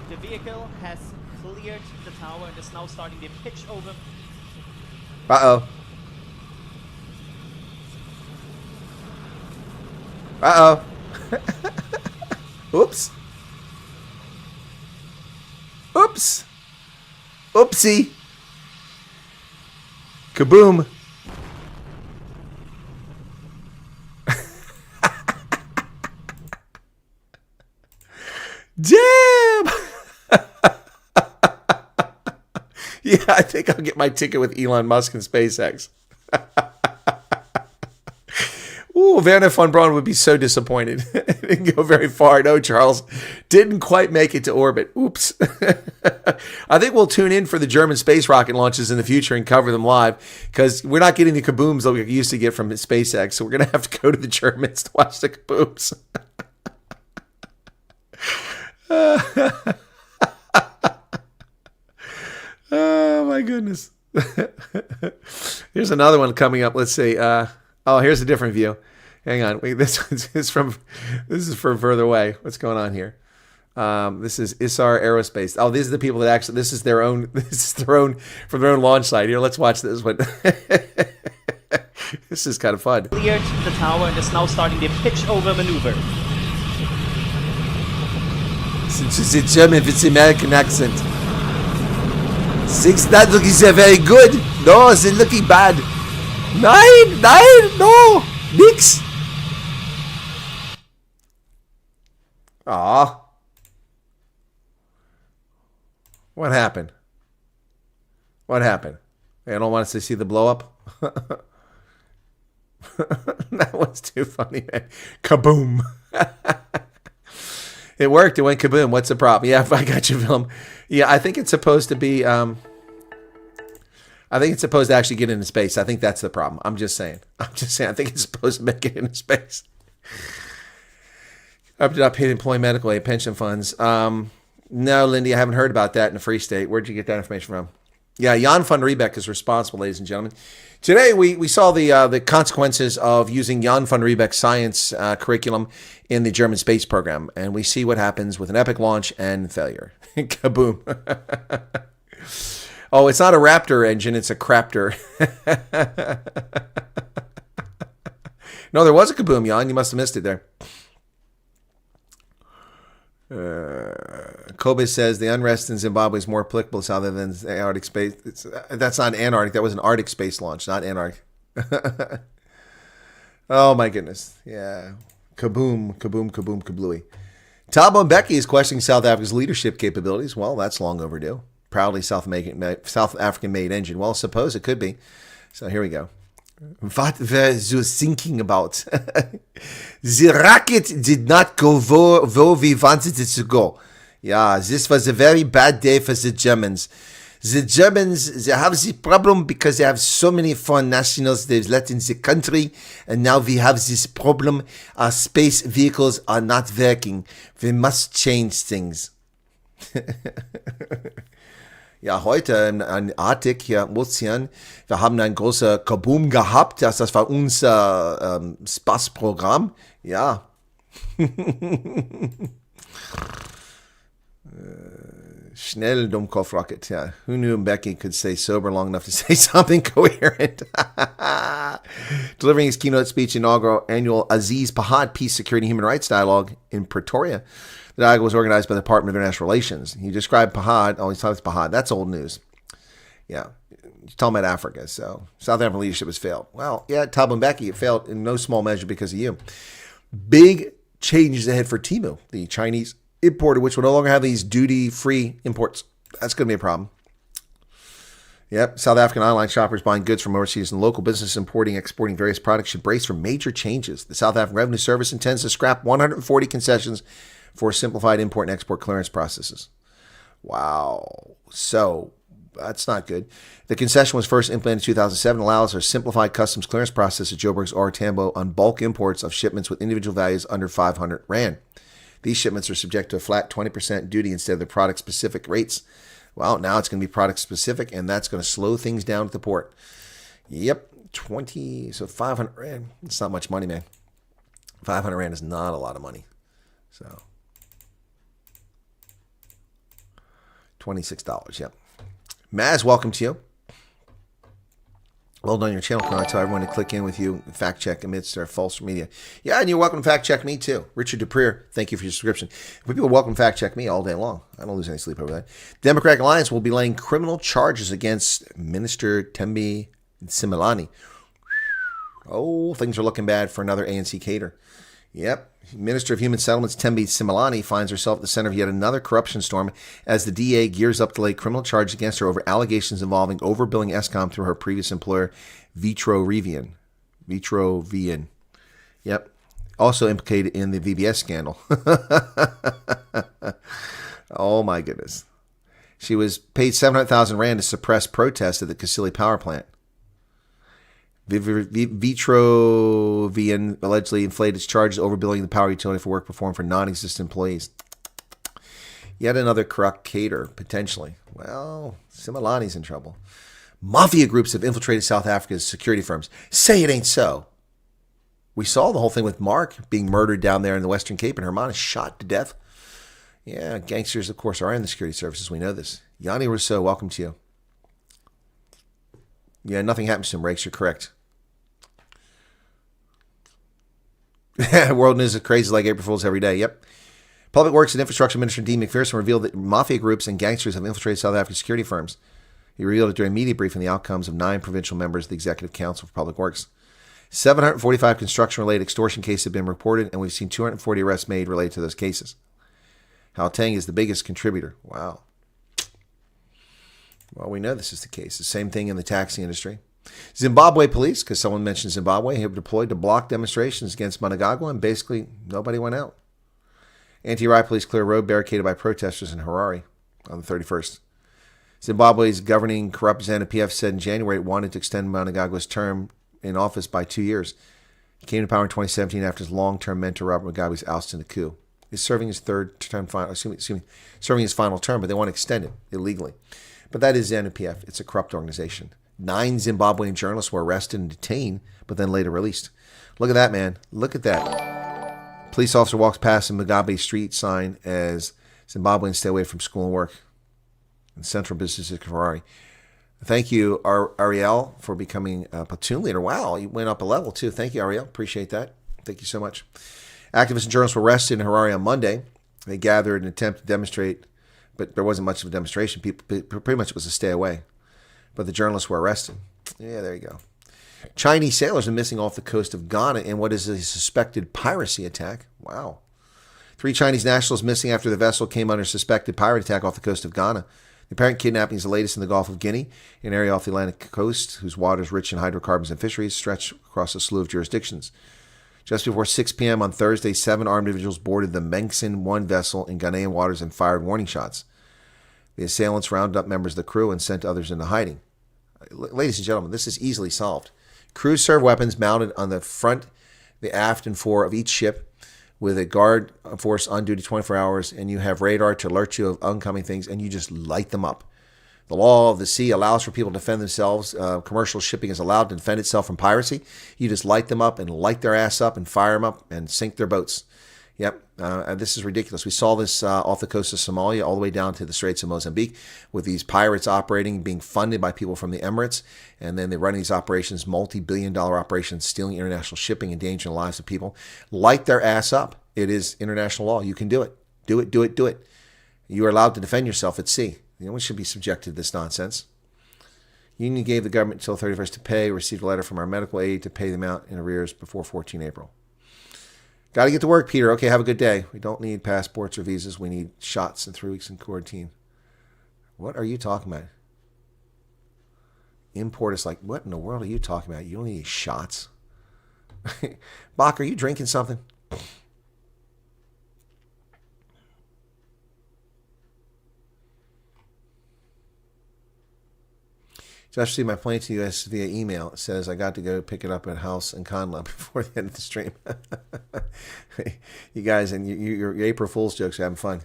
Speaker 2: The vehicle has cleared the tower and is now starting the pitch over.
Speaker 4: Uh-oh. Uh-oh. Oops. Oops. Oopsie. Kaboom. Damn. Yeah, I think I'll get my ticket with Elon Musk and SpaceX. Ooh, Werner von Braun would be so disappointed. It didn't go very far. No, Charles. Didn't quite make it to orbit. Oops. I think we'll tune in for the German space rocket launches in the future and cover them live, because we're not getting the kabooms that we used to get from SpaceX, so we're going to have to go to the Germans to watch the kabooms.
Speaker 7: my goodness. Here's another one coming up. Let's see. Here's a different view. Hang on. Wait, this is from further away. What's going on here? This is Isar Aerospace. Oh, these are the people that actually. This is their own from their own launch site. Here, let's watch this one. This is kind of fun.
Speaker 2: Cleared the tower and is now starting the pitch over maneuver.
Speaker 7: Since it's German with the American accent. Six not looking so very good. No, it's looking bad. Nine, no, nix. Aw. What happened? What happened? They don't want us to see the blow up? That was too funny, man. Kaboom. It worked. It went kaboom. What's the problem? Yeah, I got you, film. Yeah, I think it's supposed to be... I think it's supposed to actually get into space. I think that's the problem. I'm just saying. I think it's supposed to make it into space. Up to paid employee medical aid, pension funds. No, Lindy, I haven't heard about that in the Free State. Where'd you get that information from? Yeah, Jan van Riebeck is responsible, ladies and gentlemen. Today, we saw the consequences of using Jan van Riebeck's science curriculum in the German space program. And we see what happens with an epic launch and failure. Kaboom. Oh, it's not a Raptor engine, it's a Craptor. No, there was a kaboom, Jan. You must have missed it there. Kobe says the unrest in Zimbabwe is more applicable to other than the Arctic space. That's not Antarctic. That was an Arctic space launch, not Antarctic. Oh, my goodness. Yeah. Kaboom, kaboom, kaboom, kablooey. Thabo Mbeki is questioning South Africa's leadership capabilities. Well, that's long overdue. Proudly South African-made engine. Well, suppose it could be. So here we go. What were you thinking about? The rocket did not go where we wanted it to go. Yeah, this was a very bad day for the Germans. The Germans, they have the problem because they have so many foreign nationals they've let in the country. And now we have this problem. Our space vehicles are not working. We must change things. Ja, heute in Arctic hier im Ozean, wir haben ein großer Kaboom gehabt. Das war unser Spaßprogramm. Ja. Schnell, Dummkopf Rocket. Yeah. Who knew Mbeki could stay sober long enough to say something coherent? Delivering his keynote speech inaugural annual Aziz Pahad Peace, Security, and Human Rights Dialogue in Pretoria. The dialogue was organized by the Department of International Relations. He described Pahad. Oh, he's talking about Pahad. That's old news. Yeah. He's talking about Africa. So South African leadership has failed. Well, yeah, Thabo Mbeki, it failed in no small measure because of you. Big changes ahead for Temu, the Chinese importer, which will no longer have these duty-free imports. That's going to be a problem. Yep, South African online shoppers buying goods from overseas and local businesses importing, exporting various products should brace for major changes. The South African Revenue Service intends to scrap 140 concessions for simplified import and export clearance processes. Wow. So that's not good. The concession was first implemented in 2007, allows a simplified customs clearance process at Joburg's OR Tambo on bulk imports of shipments with individual values under 500 Rand. These shipments are subject to a flat 20% duty instead of the product-specific rates. Well, now it's going to be product-specific, and that's going to slow things down at the port. Yep, 500 Rand. It's not much money, man. 500 Rand is not a lot of money. So, $26, yep. Maz, welcome to you. Well done on your channel. Can I tell everyone to click in with you and fact check amidst their false media? Yeah, and you're welcome to fact check me too. Richard Duprier, thank you for your subscription. People are welcome to fact check me all day long. I don't lose any sleep over that. Democratic Alliance will be laying criminal charges against Minister Thembi Simelane. Oh, things are looking bad for another ANC cater. Yep. Minister of Human Settlements Thembi Simelane finds herself at the center of yet another corruption storm as the DA gears up to lay criminal charges against her over allegations involving overbilling Eskom through her previous employer, Vitro-Vian. Yep. Also implicated in the VBS scandal. Oh, my goodness. She was paid 700,000 Rand to suppress protests at the Kasili power plant. Vitro-Vian allegedly inflated its charges overbilling the power utility for work performed for non-existent employees. Yet another corrupt caterer, potentially. Well, Similani's in trouble. Mafia groups have infiltrated South Africa's security firms. Say it ain't so. We saw the whole thing with Mark being murdered down there in the Western Cape and Herman is shot to death. Yeah, gangsters, of course, are in the security services. We know this. Yanni Rousseau, welcome to you. Yeah, nothing happens to him, Rakes. You're correct. World news is crazy like April Fools every day. Yep. Public Works and Infrastructure Minister Dean McPherson revealed that mafia groups and gangsters have infiltrated South African security firms. He revealed it during a media briefing the outcomes of 9 provincial members of the Executive Council for Public Works. 745 construction-related extortion cases have been reported, and we've seen 240 arrests made related to those cases. Gauteng is the biggest contributor. Wow. Well, we know this is the case. The same thing in the taxi industry. Zimbabwe police, because someone mentioned Zimbabwe, have deployed to block demonstrations against Mnangagwa, and basically nobody went out. Anti-riot police clear a road barricaded by protesters in Harare on the 31st. Zimbabwe's governing corrupt ZANU-PF said in January it wanted to extend Mnangagwa's term in office by 2 years. He came to power in 2017 after his long-term mentor Robert Mugabe's ousted in a coup. He's serving his serving his final term, but they want to extend it illegally. But that is ZANU-PF. It's a corrupt organization. 9 Zimbabwean journalists were arrested and detained, but then later released. Look at that, man. Look at that. Police officer walks past a Mugabe street sign as Zimbabweans stay away from school and work in central business district of Harare. Thank you, Ariel, for becoming a platoon leader. Wow, you went up a level, too. Thank you, Ariel. Appreciate that. Thank you so much. Activists and journalists were arrested in Harare on Monday. They gathered in an attempt to demonstrate, but there wasn't much of a demonstration. Pretty much it was a stay away. But the journalists were arrested. Yeah, there you go. Chinese sailors are missing off the coast of Ghana in what is a suspected piracy attack. Wow. 3 Chinese nationals missing after the vessel came under suspected pirate attack off the coast of Ghana. The apparent kidnapping is the latest in the Gulf of Guinea, an area off the Atlantic coast whose waters rich in hydrocarbons and fisheries stretch across a slew of jurisdictions. Just before 6 p.m. on Thursday, 7 armed individuals boarded the Mengsin 1 vessel in Ghanaian waters and fired warning shots. The assailants rounded up members of the crew and sent others into hiding. Ladies and gentlemen, this is easily solved. Crews serve weapons mounted on the front, the aft, and fore of each ship with a guard force on duty 24 hours, and you have radar to alert you of oncoming things, and you just light them up. The law of the sea allows for people to defend themselves. Commercial shipping is allowed to defend itself from piracy. You just light them up and light their ass up and fire them up and sink their boats. Yep, this is ridiculous. We saw this off the coast of Somalia all the way down to the Straits of Mozambique with these pirates operating, being funded by people from the Emirates, and then they run these operations, multi-billion-dollar operations, stealing international shipping, endangering the lives of people. Light their ass up. It is international law. You can do it. Do it, do it, do it. You are allowed to defend yourself at sea. No one should be subjected to this nonsense. Union gave the government until 31st to pay, received a letter from our medical aid to pay them out in arrears before 14 April. Got to get to work, Peter. Okay, have a good day. We don't need passports or visas. We need shots and 3 weeks in quarantine. What are you talking about? Import is like, what in the world are you talking about? You don't need shots. Bach, are you drinking something? Just see my plane to the U.S. via email. It says I got to go pick it up at house in Conla before the end of the stream. You guys and your April Fool's jokes are having fun.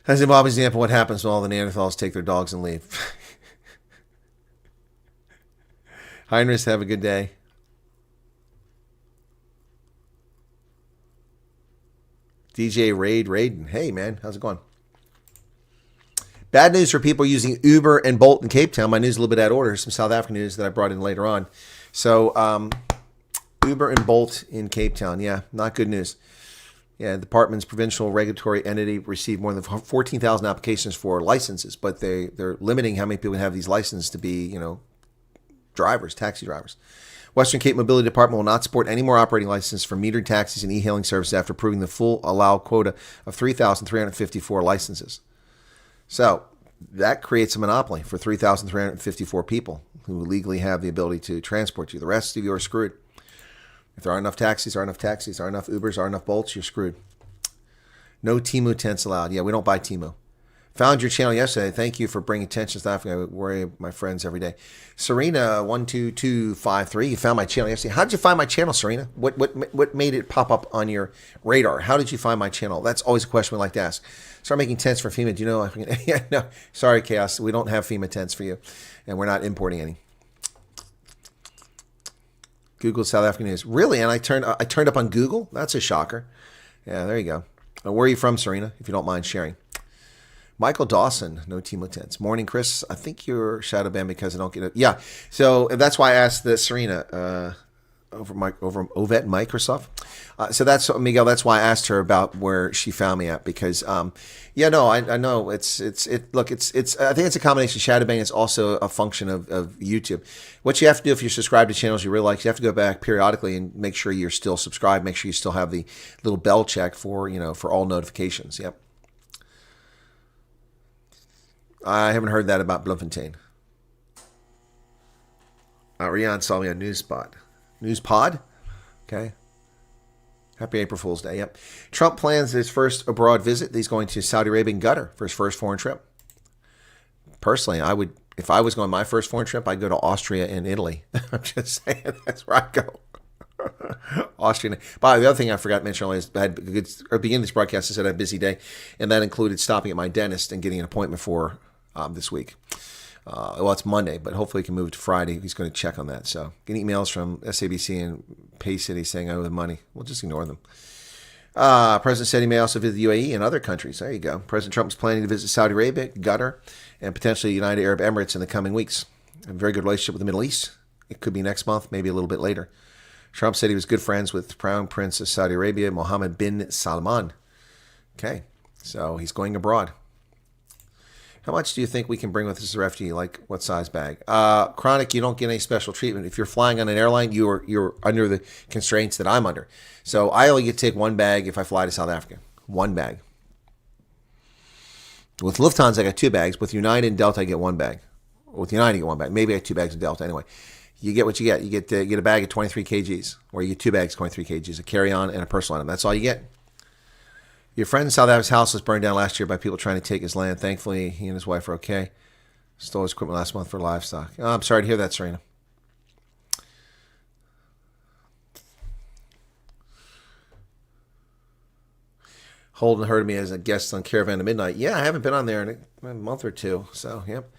Speaker 7: As Zimbabwe's example, what happens when all the Neanderthals take their dogs and leave? Heinrich, have a good day. DJ Raiden. Hey, man, how's it going? Bad news for people using Uber and Bolt in Cape Town. My news is a little bit out of order. Some South African news that I brought in later on. So, Uber and Bolt in Cape Town. Yeah, not good news. Yeah, the department's provincial regulatory entity received more than 14,000 applications for licenses, but they're limiting how many people have these licenses to be, drivers, taxi drivers. Western Cape Mobility Department will not support any more operating licenses for metered taxis and e-hailing services after approving the full allowed quota of 3,354 licenses. So that creates a monopoly for 3,354 people who legally have the ability to transport you. The rest of you are screwed. If there aren't enough taxis, there aren't enough Ubers, there aren't enough Bolts, you're screwed. No Temu tents allowed. Yeah, we don't buy Temu.
Speaker 4: Found your channel yesterday. Thank you for bringing attention to South Africa. I worry about my friends every day. Serena12253, you found my channel yesterday. How did you find my channel, Serena? What made it pop up on your radar? How did you find my channel? That's always a question we like to ask. Start making tents for FEMA. Do you know? Yeah, no. Sorry, Chaos. We don't have FEMA tents for you, and we're not importing any. Google South African news. Really? And I turned up on Google? That's a shocker. Yeah, there you go. Where are you from, Serena, if you don't mind sharing? Michael Dawson, no team with tents. Morning, Chris. I think you're shadow banned because I don't get it. Yeah, so that's why I asked the Serena over Ovet Microsoft. So that's Miguel. That's why I asked her about where she found me at because I know it's I think it's a combination of shadow ban. It's also a function of YouTube. What you have to do if you're subscribed to channels you really like, you have to go back periodically and make sure you're still subscribed. Make sure you still have the little bell check for all notifications. Yep. I haven't heard that about Bloemfontein. Rian saw me on Newspot. Newspod? Okay. Happy April Fool's Day. Yep. Trump plans his first abroad visit. He's going to Saudi Arabia and Qatar for his first foreign trip. Personally, if I was going my first foreign trip, I'd go to Austria and Italy. I'm just saying, that's where I'd go. Austria. But the other thing I forgot to mention earlier is I had beginning this broadcast, I said I had a busy day, and that included stopping at my dentist and getting an appointment for this week. Well, it's Monday, but hopefully he can move it to Friday. He's going to check on that. So, getting emails from SABC and Pay City saying I owe them money. We'll just ignore them. President said he may also visit the UAE and other countries. There you go. President Trump is planning to visit Saudi Arabia, Qatar, and potentially United Arab Emirates in the coming weeks. A very good relationship with the Middle East. It could be next month, maybe a little bit later. Trump said he was good friends with Crown Prince of Saudi Arabia, Mohammed bin Salman. Okay, so he's going abroad. How much do you think we can bring with us as a refugee? Like what size bag? Chronic, you don't get any special treatment. If you're flying on an airline, you're under the constraints that I'm under. So I only get to take one bag if I fly to South Africa. One bag. With Lufthansa, I got two bags. With United and Delta, I get one bag. With United, I get one bag. Maybe I get two bags of Delta. Anyway, you get what you get. You get a bag of 23 kgs, or you get two bags of 23 kgs, a carry-on and a personal item. That's all you get. Your friend in South Africa's house was burned down last year by people trying to take his land. Thankfully, he and his wife are okay. Stole his equipment last month for livestock. Oh, I'm sorry to hear that, Serena. Holden heard me as a guest on Caravan to Midnight. Yeah, I haven't been on there in a month or two. So, yep.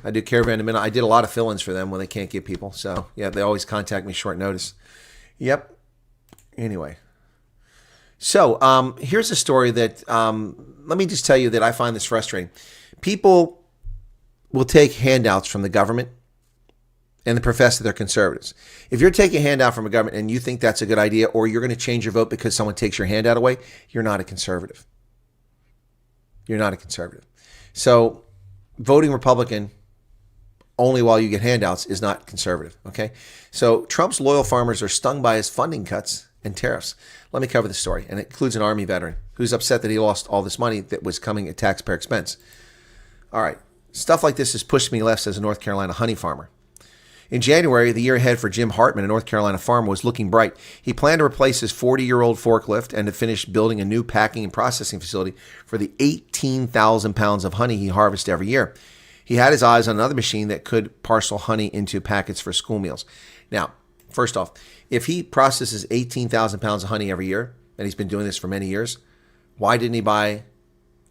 Speaker 4: I do Caravan to Midnight. I did a lot of fill-ins for them when they can't get people. So, yeah, they always contact me short notice. Yep. Anyway. So here's a story that, let me just tell you that I find this frustrating. People will take handouts from the government and profess that they're conservatives. If you're taking a handout from a government and you think that's a good idea, or you're going to change your vote because someone takes your handout away, you're not a conservative. You're not a conservative. So voting Republican only while you get handouts is not conservative, okay? So Trump's loyal farmers are stung by his funding cuts and tariffs. Let me cover the story, and it includes an Army veteran who's upset that he lost all this money that was coming at taxpayer expense. All right, stuff like this has pushed me left as a North Carolina honey farmer. In January, the year ahead for Jim Hartman, a North Carolina farmer, was looking bright. He planned to replace his 40-year-old forklift and to finish building a new packing and processing facility for the 18,000 pounds of honey he harvests every year. He had his eyes on another machine that could parcel honey into packets for school meals. Now, first off, if he processes 18,000 pounds of honey every year, and he's been doing this for many years, why didn't he buy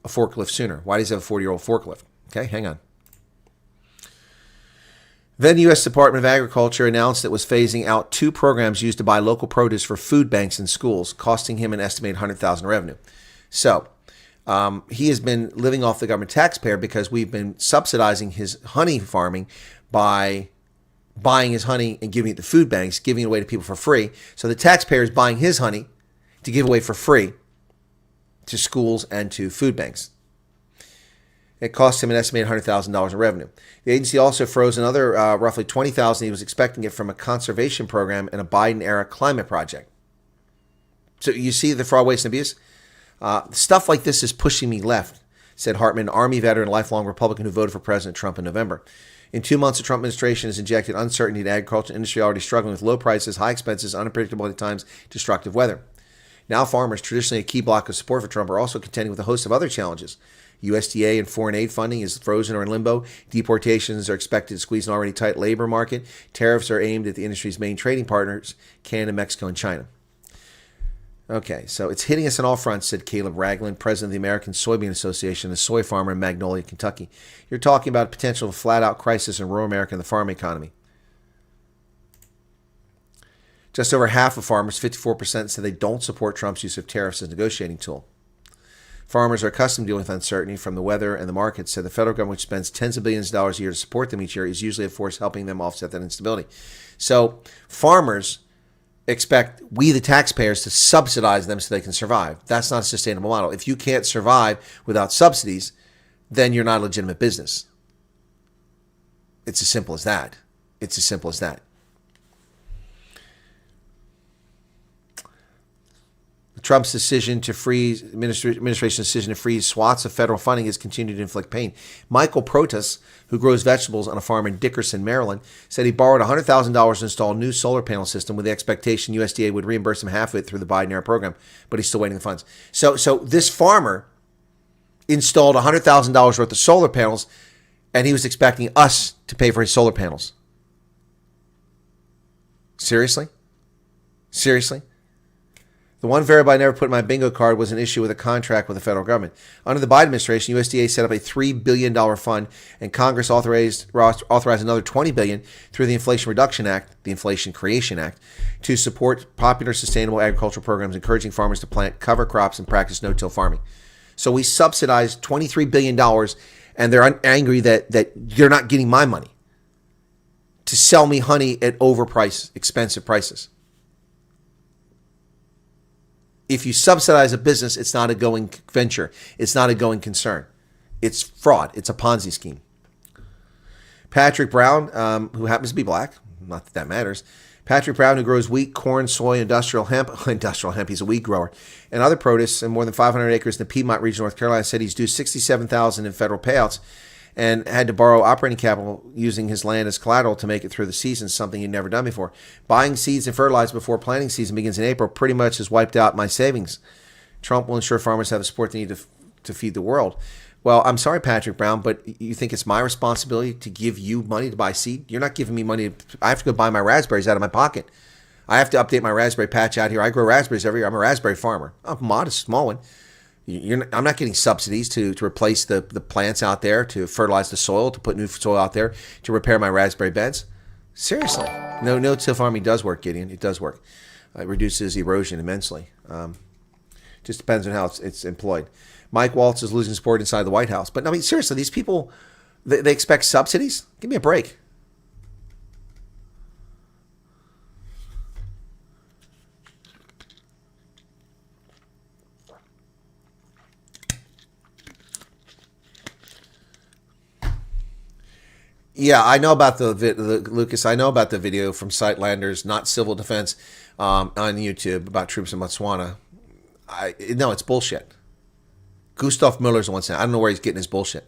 Speaker 4: a forklift sooner? Why does he have a 40-year-old forklift? Okay, hang on. Then the U.S. Department of Agriculture announced it was phasing out two programs used to buy local produce for food banks in schools, costing him an estimated $100,000 in revenue. So he has been living off the government taxpayer because we've been subsidizing his honey farming by buying his honey and giving it to food banks, giving it away to people for free. So the taxpayer is buying his honey to give away for free to schools and to food banks. It cost him an estimated $100,000 in revenue. The agency also froze another roughly $20,000 he was expecting it from a conservation program and a Biden-era climate project. So you see the fraud, waste, and abuse? Stuff like this is pushing me left, said Hartman, Army veteran, lifelong Republican who voted for President Trump in November. In 2 months, the Trump administration has injected uncertainty to agriculture industry already struggling with low prices, high expenses, unpredictable at times, destructive weather. Now farmers, traditionally a key block of support for Trump, are also contending with a host of other challenges. USDA and foreign aid funding is frozen or in limbo. Deportations are expected to squeeze an already tight labor market. Tariffs are aimed at the industry's main trading partners, Canada, Mexico, and China. Okay, so it's hitting us on all fronts, said Caleb Ragland, president of the American Soybean Association, a soy farmer in Magnolia, Kentucky. You're talking about a potential flat-out crisis in rural America and the farming economy. Just over half of farmers, 54%, said they don't support Trump's use of tariffs as a negotiating tool. Farmers are accustomed to dealing with uncertainty from the weather and the markets, said the federal government, which spends tens of billions of dollars a year to support them each year, is usually a force helping them offset that instability. So farmers expect we, the taxpayers, to subsidize them so they can survive. That's not a sustainable model. If you can't survive without subsidies, then you're not a legitimate business. It's as simple as that. It's as simple as that. Trump's decision to freeze, administration's decision to freeze swaths of federal funding has continued to inflict pain. Michael Protas, who grows vegetables on a farm in Dickerson, Maryland, said he borrowed $100,000 to install a new solar panel system with the expectation USDA would reimburse him half of it through the Biden-era program, but he's still waiting the funds. So this farmer installed $100,000 worth of solar panels, and he was expecting us to pay for his solar panels. Seriously? Seriously? The one variable I never put in my bingo card was an issue with a contract with the federal government. Under the Biden administration, USDA set up a $3 billion fund, and Congress authorized another $20 billion through the Inflation Reduction Act, the Inflation Creation Act, to support popular sustainable agricultural programs encouraging farmers to plant cover crops and practice no-till farming. So we subsidized $23 billion, and they're angry that they're not getting my money to sell me honey at overpriced, expensive prices. If you subsidize a business, it's not a going venture. It's not a going concern. It's fraud. It's a Ponzi scheme. Patrick Brown, who happens to be black, not that matters. Patrick Brown, who grows wheat, corn, soy, industrial hemp, he's a wheat grower, and other produce and more than 500 acres in the Piedmont region of North Carolina, said he's due $67,000 in federal payouts and had to borrow operating capital using his land as collateral to make it through the season, something he'd never done before. Buying seeds and fertilizer before planting season begins in April pretty much has wiped out my savings. Trump will ensure farmers have the support they need to feed the world. Well, I'm sorry, Patrick Brown, but you think it's my responsibility to give you money to buy seed? You're not giving me money. I have to go buy my raspberries out of my pocket. I have to update my raspberry patch out here. I grow raspberries every year. I'm a raspberry farmer. I'm a modest, small one. I'm not getting subsidies to replace the plants out there, to fertilize the soil, to put new soil out there, to repair my raspberry beds. Seriously. No-till farming does work, Gideon. It does work. It reduces erosion immensely. Just depends on how it's employed. Mike Waltz is losing support inside the White House. But, I mean, seriously, these people, they expect subsidies? Give me a break. Yeah, I know about Lucas. I know about the video from Sightlanders, Not Civil Defense, on YouTube about troops in Botswana. No, it's bullshit. Gustav Muller's the one saying, I don't know where he's getting his bullshit.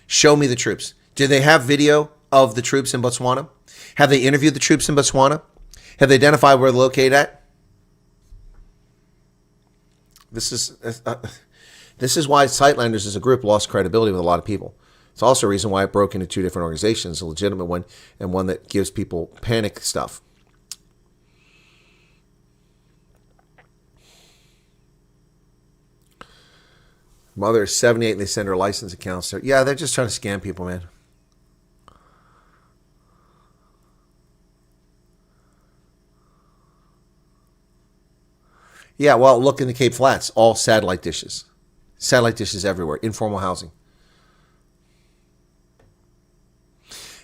Speaker 4: Show me the troops. Do they have video of the troops in Botswana? Have they interviewed the troops in Botswana? Have they identified where they're located at? This is why Sightlanders as a group lost credibility with a lot of people. It's also a reason why it broke into two different organizations, a legitimate one and one that gives people panic stuff. Mother is 78 and they send her license accounts there. Yeah, they're just trying to scam people, man. Yeah, well, look in the Cape Flats, all satellite dishes. Satellite dishes everywhere, informal housing.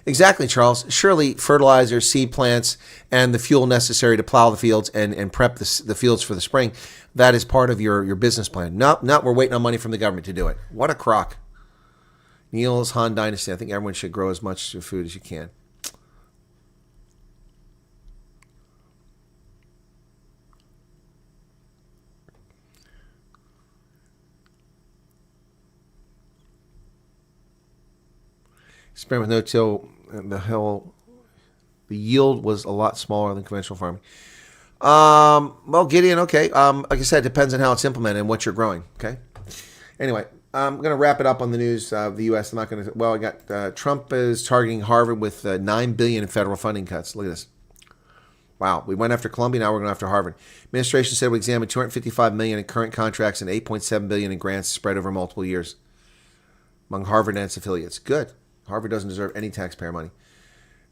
Speaker 4: Exactly, Charles. Surely fertilizer, seed plants, and the fuel necessary to plow the fields and prep the fields for the spring, that is part of your business plan. No, we're waiting on money from the government to do it. What a crock. Neil's Han Dynasty. I think everyone should grow as much food as you can. Experiment with no-till, the yield was a lot smaller than conventional farming.
Speaker 7: Well, Gideon, okay. Like I said, it depends on how it's implemented and what you're growing. Okay. Anyway, I'm going to wrap it up on the news of the U.S. I'm not going to. Well, I got Trump is targeting Harvard with $9 billion in federal funding cuts. Look at this. Wow, we went after Columbia. Now we're going after Harvard. Administration said we examined $255 million in current contracts and $8.7 billion in grants spread over multiple years among Harvard and its affiliates. Good. Harvard doesn't deserve any taxpayer money.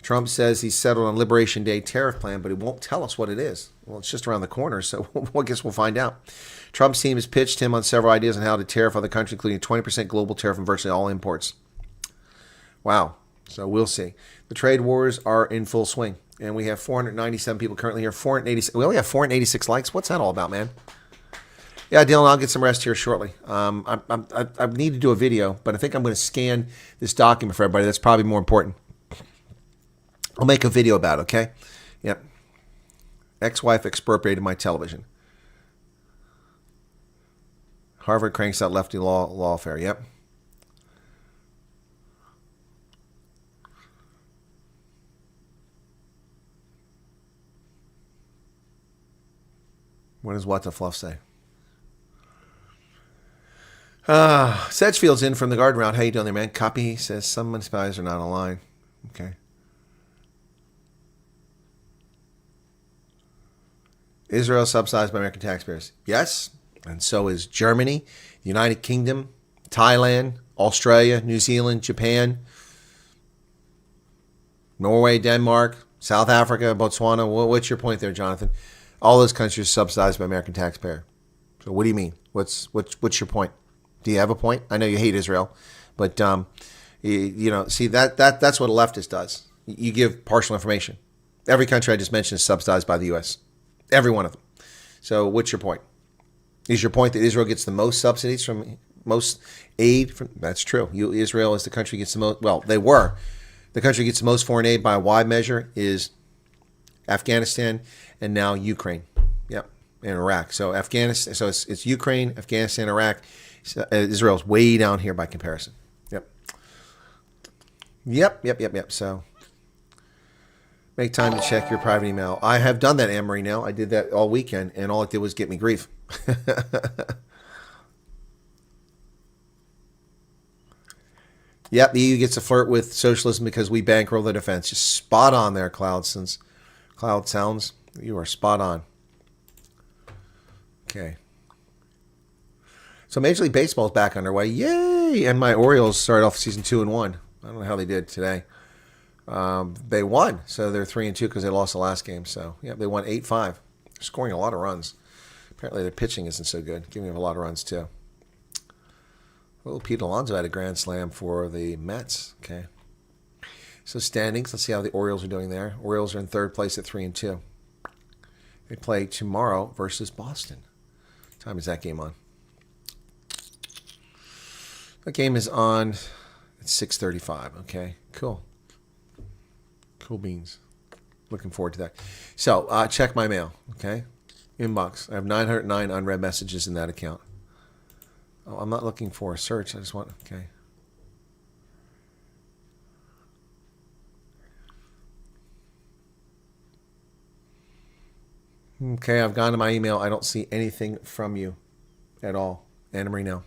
Speaker 7: Trump says he's settled on Liberation Day tariff plan, but he won't tell us what it is. Well, it's just around the corner, so I guess we'll find out. Trump's team has pitched him on several ideas on how to tariff other countries, including a 20% global tariff on virtually all imports. Wow. So we'll see. The trade wars are in full swing, and we have 497 people currently here. 486. We only have 486 likes. What's that all about, man? Yeah, Dylan, I'll get some rest here shortly. I need to do a video, but I think I'm going to scan this document for everybody. That's probably more important. I'll make a video about it, okay? Yep. Ex-wife expropriated my television. Harvard cranks out lefty lawfare. Yep. What does What the Fluff say? Sedgefield's in from the garden route. How you doing there, man? Copy says some municipalities are not online. Okay. Israel subsidized by American taxpayers. Yes, and so is Germany, the United Kingdom, Thailand, Australia, New Zealand, Japan, Norway, Denmark, South Africa, Botswana. What's your point there, Jonathan? All those countries are subsidized by American taxpayer. So what do you mean? What's your point? Do you have a point? I know you hate Israel, but see that's what a leftist does. You give partial information. Every country I just mentioned is subsidized by the U.S. Every one of them. So what's your point? Is your point that Israel gets the most subsidies from most aid? That's true. Israel is the country gets the most. Well, they were. The country gets the most foreign aid by a wide measure is Afghanistan and now Ukraine. Yep, and Iraq. So Afghanistan. So it's Ukraine, Afghanistan, Iraq. Israel's way down here by comparison. Yep. So. Make time to check your private email. I have done that, Anne-Marie, now. I did that all weekend, and all it did was get me grief. Yep, the EU gets to flirt with socialism because we bankroll the defense. Just spot on there, Cloud Sounds. You are spot on. Okay. So Major League Baseball is back underway. Yay! And my Orioles started off season 2-1. I don't know how they did today. They won, so they're 3-2 because they lost the last game. So yeah, they won 8-5. They're scoring a lot of runs. Apparently their pitching isn't so good, giving them a lot of runs too. Well, Pete Alonso had a grand slam for the Mets. Okay, so standings. Let's see how the Orioles are doing there. Orioles are in third place at 3-2. They play tomorrow versus Boston. What time is that game on? That game is on at 6:35. Okay, cool. Cool beans. Looking forward to that. So, check my mail, okay? Inbox. I have 909 unread messages in that account. Oh, I'm not looking for a search. I just want, okay. Okay, I've gone to my email. I don't see anything from you at all. Anna Marie now.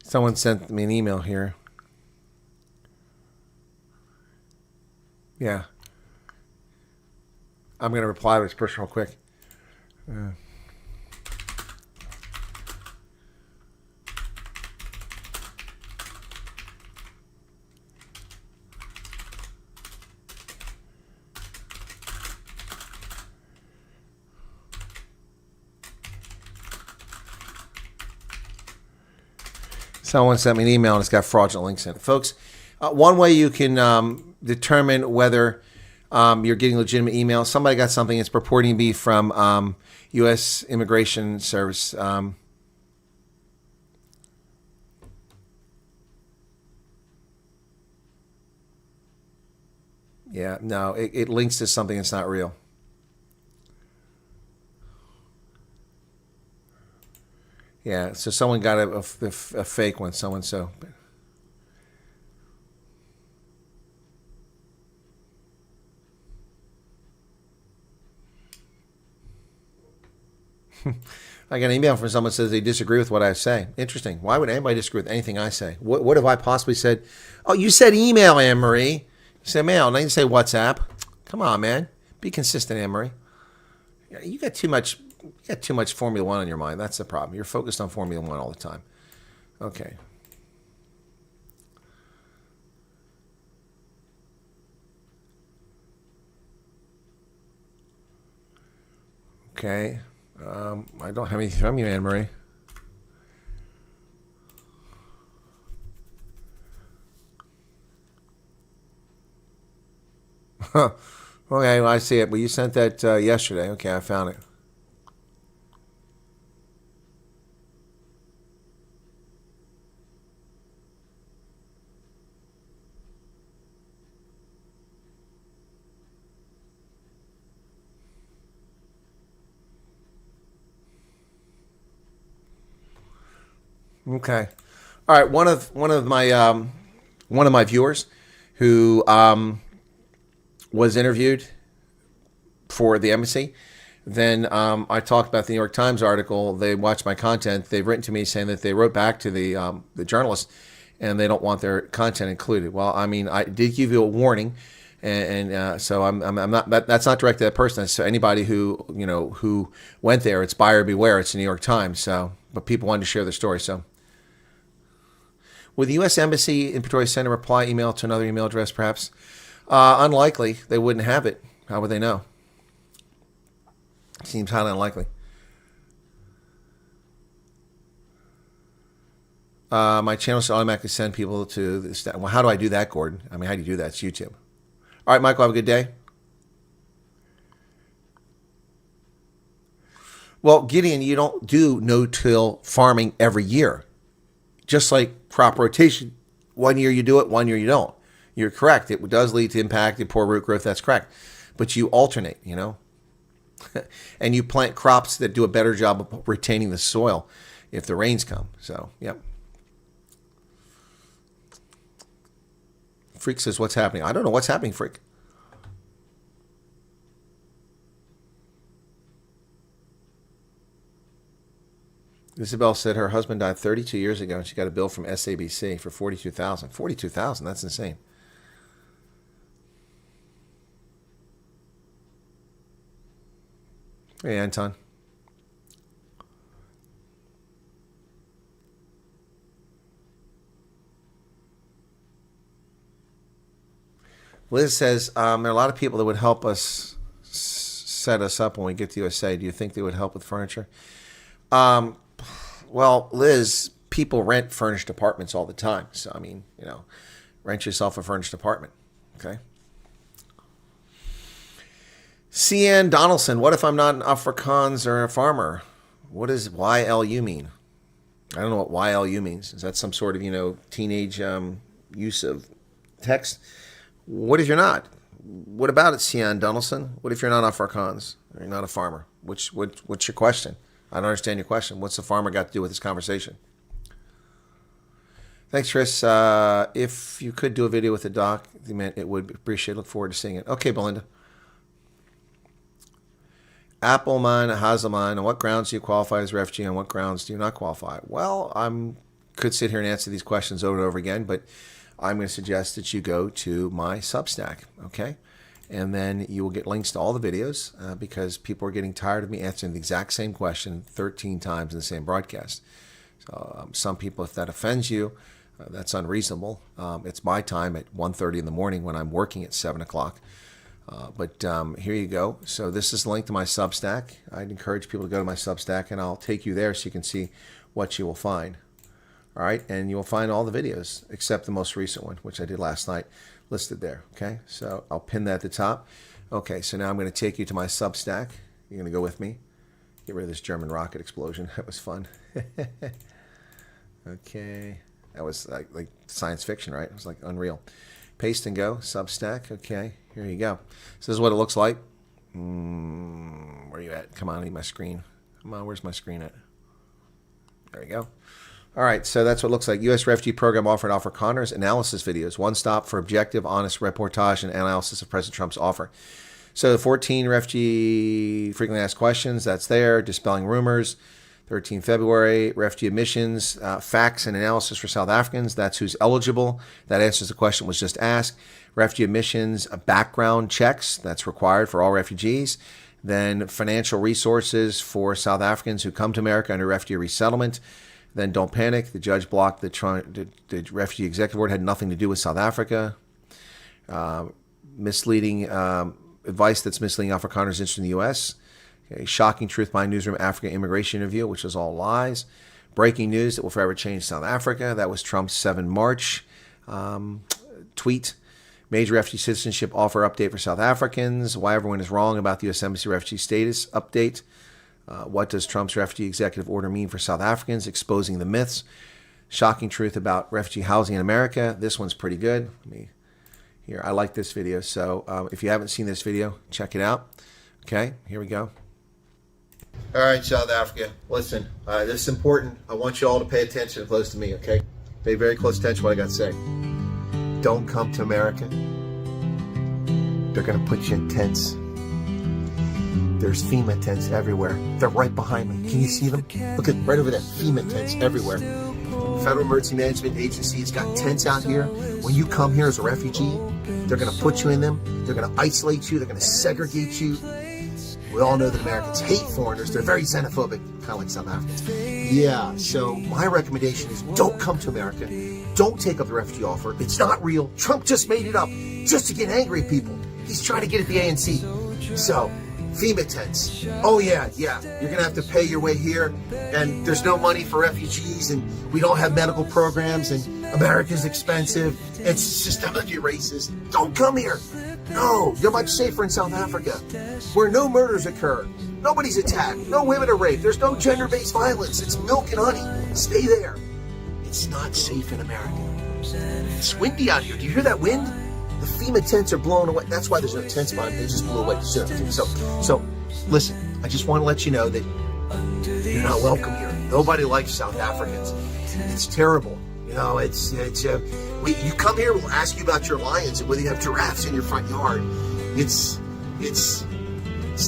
Speaker 7: Someone sent me an email here. Yeah. I'm going to reply to this person real quick. Someone sent me an email and it's got fraudulent links in it. Folks, one way you can determine whether you're getting legitimate email, somebody got something that's purporting to be from U.S. Immigration Service.
Speaker 4: Yeah, no, it links to something that's not real. Yeah, so someone got a fake one. Someone so. I got an email from someone that says they disagree with what I say. Interesting. Why would anybody disagree with anything I say? What have I possibly said? Oh, you said email, Anne-Marie. You said mail. Now you say WhatsApp. Come on, man. Be consistent, Anne-Marie. You got too much Formula One on your mind. That's the problem. You're focused on Formula One all the time. Okay. Okay. I don't have anything from you, Anne-Marie. Okay, well, I see it. Well, you sent that yesterday. Okay, I found it. Okay. All right. One of my viewers who was interviewed for the embassy. Then I talked about the New York Times article. They watched my content. They've written to me saying that they wrote back to the journalist and they don't want their content included. Well, I mean, I did give you a warning, and so I'm not. That's not directed at that person. So anybody who who went there, it's buyer beware. It's the New York Times. So, but people wanted to share their story. So. Would the U.S. Embassy in Pretoria send a reply email to another email address, perhaps? Unlikely. They wouldn't have it. How would they know? Seems highly unlikely. My channel should automatically send people to the staff. Well, how do I do that, Gordon? I mean, how do you do that? It's YouTube. All right, Michael, have a good day. Well, Gideon, you don't do no-till farming every year. Just like crop rotation, 1 year you do it, 1 year you don't. You're correct. It does lead to impacted poor root growth. That's correct. But you alternate, and you plant crops that do a better job of retaining the soil if the rains come. So, yep. Freak says, what's happening? I don't know what's happening, Freak. Isabel said her husband died 32 years ago and she got a bill from SABC for $42,000. $42,000, that's insane. Hey, Anton. Liz says, there are a lot of people that would help us set us up when we get to USA. Do you think they would help with furniture? Well, Liz, people rent furnished apartments all the time. So, I mean, rent yourself a furnished apartment. Okay. CN Donaldson, what if I'm not an Afrikaans or a farmer? What does YLU mean? I don't know what YLU means. Is that some sort of, teenage use of text? What if you're not? What about it, CN Donaldson? What if you're not Afrikaans or you're not a farmer? What's your question? I don't understand your question. What's the farmer got to do with this conversation? Thanks, Chris. If you could do a video with the doc, it would appreciate. Look forward to seeing it. Okay, Belinda. Appleman, Hazelman, on what grounds do you qualify as a refugee? On what grounds do you not qualify? Well, could sit here and answer these questions over and over again, but I'm going to suggest that you go to my Substack, okay? And then you will get links to all the videos because people are getting tired of me answering the exact same question 13 times in the same broadcast. So some people, if that offends you, that's unreasonable. It's my time at 1:30 in the morning when I'm working at 7 o'clock. But here you go. So this is the link to my Substack. I'd encourage people to go to my Substack, and I'll take you there so you can see what you will find. All right, and you will find all the videos except the most recent one, which I did last night, listed there. Okay, so I'll pin that at the top. Okay, so now I'm going to take you to my Substack. You're going to go with me. Get rid of this German rocket explosion. That was fun. Okay, that was like science fiction, right? It was like unreal. Paste and go, Substack. Okay, Here you go. So this is what it looks like. Where are you at? Come on, I need my screen. Come on, where's my screen at? There you go. All right, so that's what it looks like. U.S. Refugee Program offered Afrikaners analysis videos. One stop for objective, honest reportage and analysis of President Trump's offer. So 14 refugee frequently asked questions. That's there. Dispelling rumors. 13 February, refugee admissions, facts and analysis for South Africans. That's who's eligible. That answers the question was just asked. Refugee admissions, background checks. That's required for all refugees. Then financial resources for South Africans who come to America under refugee resettlement. Then don't panic. The judge blocked the Refugee Executive Board. Had nothing to do with South Africa. Misleading advice that's misleading Afrikaners interested in the U.S. Okay, shocking truth behind newsroom Africa immigration interview, which is all lies. Breaking news that will forever change South Africa. That was Trump's 7 March tweet. Major refugee citizenship offer update for South Africans. Why everyone is wrong about the U.S. Embassy refugee status update. What does Trump's refugee executive order mean for South Africans? Exposing the myths. Shocking truth about refugee housing in America. This one's pretty good. Here, I like this video. So if you haven't seen this video, check it out. Okay, here we go. All right, South Africa, listen, this is important. I want you all to pay attention close to me, okay? Pay very close attention to what I got to say. Don't come to America. They're going to put you in tents. There's FEMA tents everywhere. They're right behind me. Can you see them? Look at right over there. FEMA tents everywhere. Federal Emergency Management Agency has got tents out here. When you come here as a refugee, they're going to put you in them. They're going to isolate you. They're going to segregate you. We all know that Americans hate foreigners. They're very xenophobic, kind of like South Africans. Yeah, so my recommendation is don't come to America. Don't take up the refugee offer. It's not real. Trump just made it up just to get angry at people. He's trying to get at the ANC. So, FEMA tents. Oh, yeah. You're going to have to pay your way here, and there's no money for refugees, and we don't have medical programs, and America's expensive. It's systemically racist. Don't come here. No, you're much safer in South Africa, where no murders occur, nobody's attacked, no women are raped, there's no gender-based violence. It's milk and honey. Stay there. It's not safe in America. It's windy out here. Do you hear that wind? The FEMA tents are blowing away. That's why there's no tents behind them. They just blew away. So listen, I just want to let you know that you're not welcome here. Nobody likes South Africans. It's terrible. You know, you come here, we'll ask you about your lions and whether you have giraffes in your front yard. It's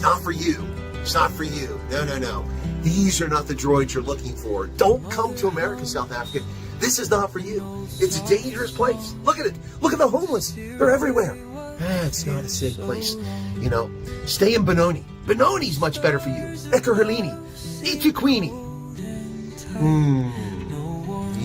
Speaker 4: not for you. It's not for you. No. These are not the droids you're looking for. Don't come to America, South Africa. This is not for you. It's a dangerous place. Look at it. Look at the homeless. They're everywhere. It's not a safe place. You know, stay in Benoni. Benoni's much better for you. Ekurhuleni. eThekwini.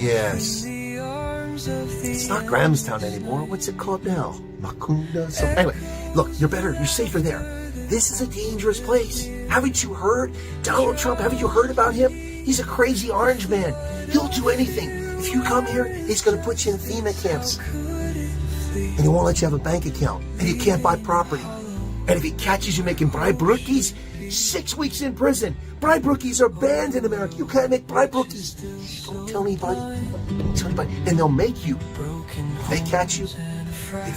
Speaker 4: Yes. It's not Grahamstown anymore. What's it called now? Makunda? So anyway, look, you're better. You're safer there. This is a dangerous place. Haven't you heard? Donald Trump, haven't you heard about him? He's a crazy orange man. He'll do anything. If you come here, he's going to put you in FEMA camps. And he won't let you have a bank account. And you can't buy property. And if he catches you making bribe rookies, 6 weeks in prison. Bribe rookies are banned in America. You can't make bribe rookies. Don't tell anybody. Don't tell anybody. And they'll make you. If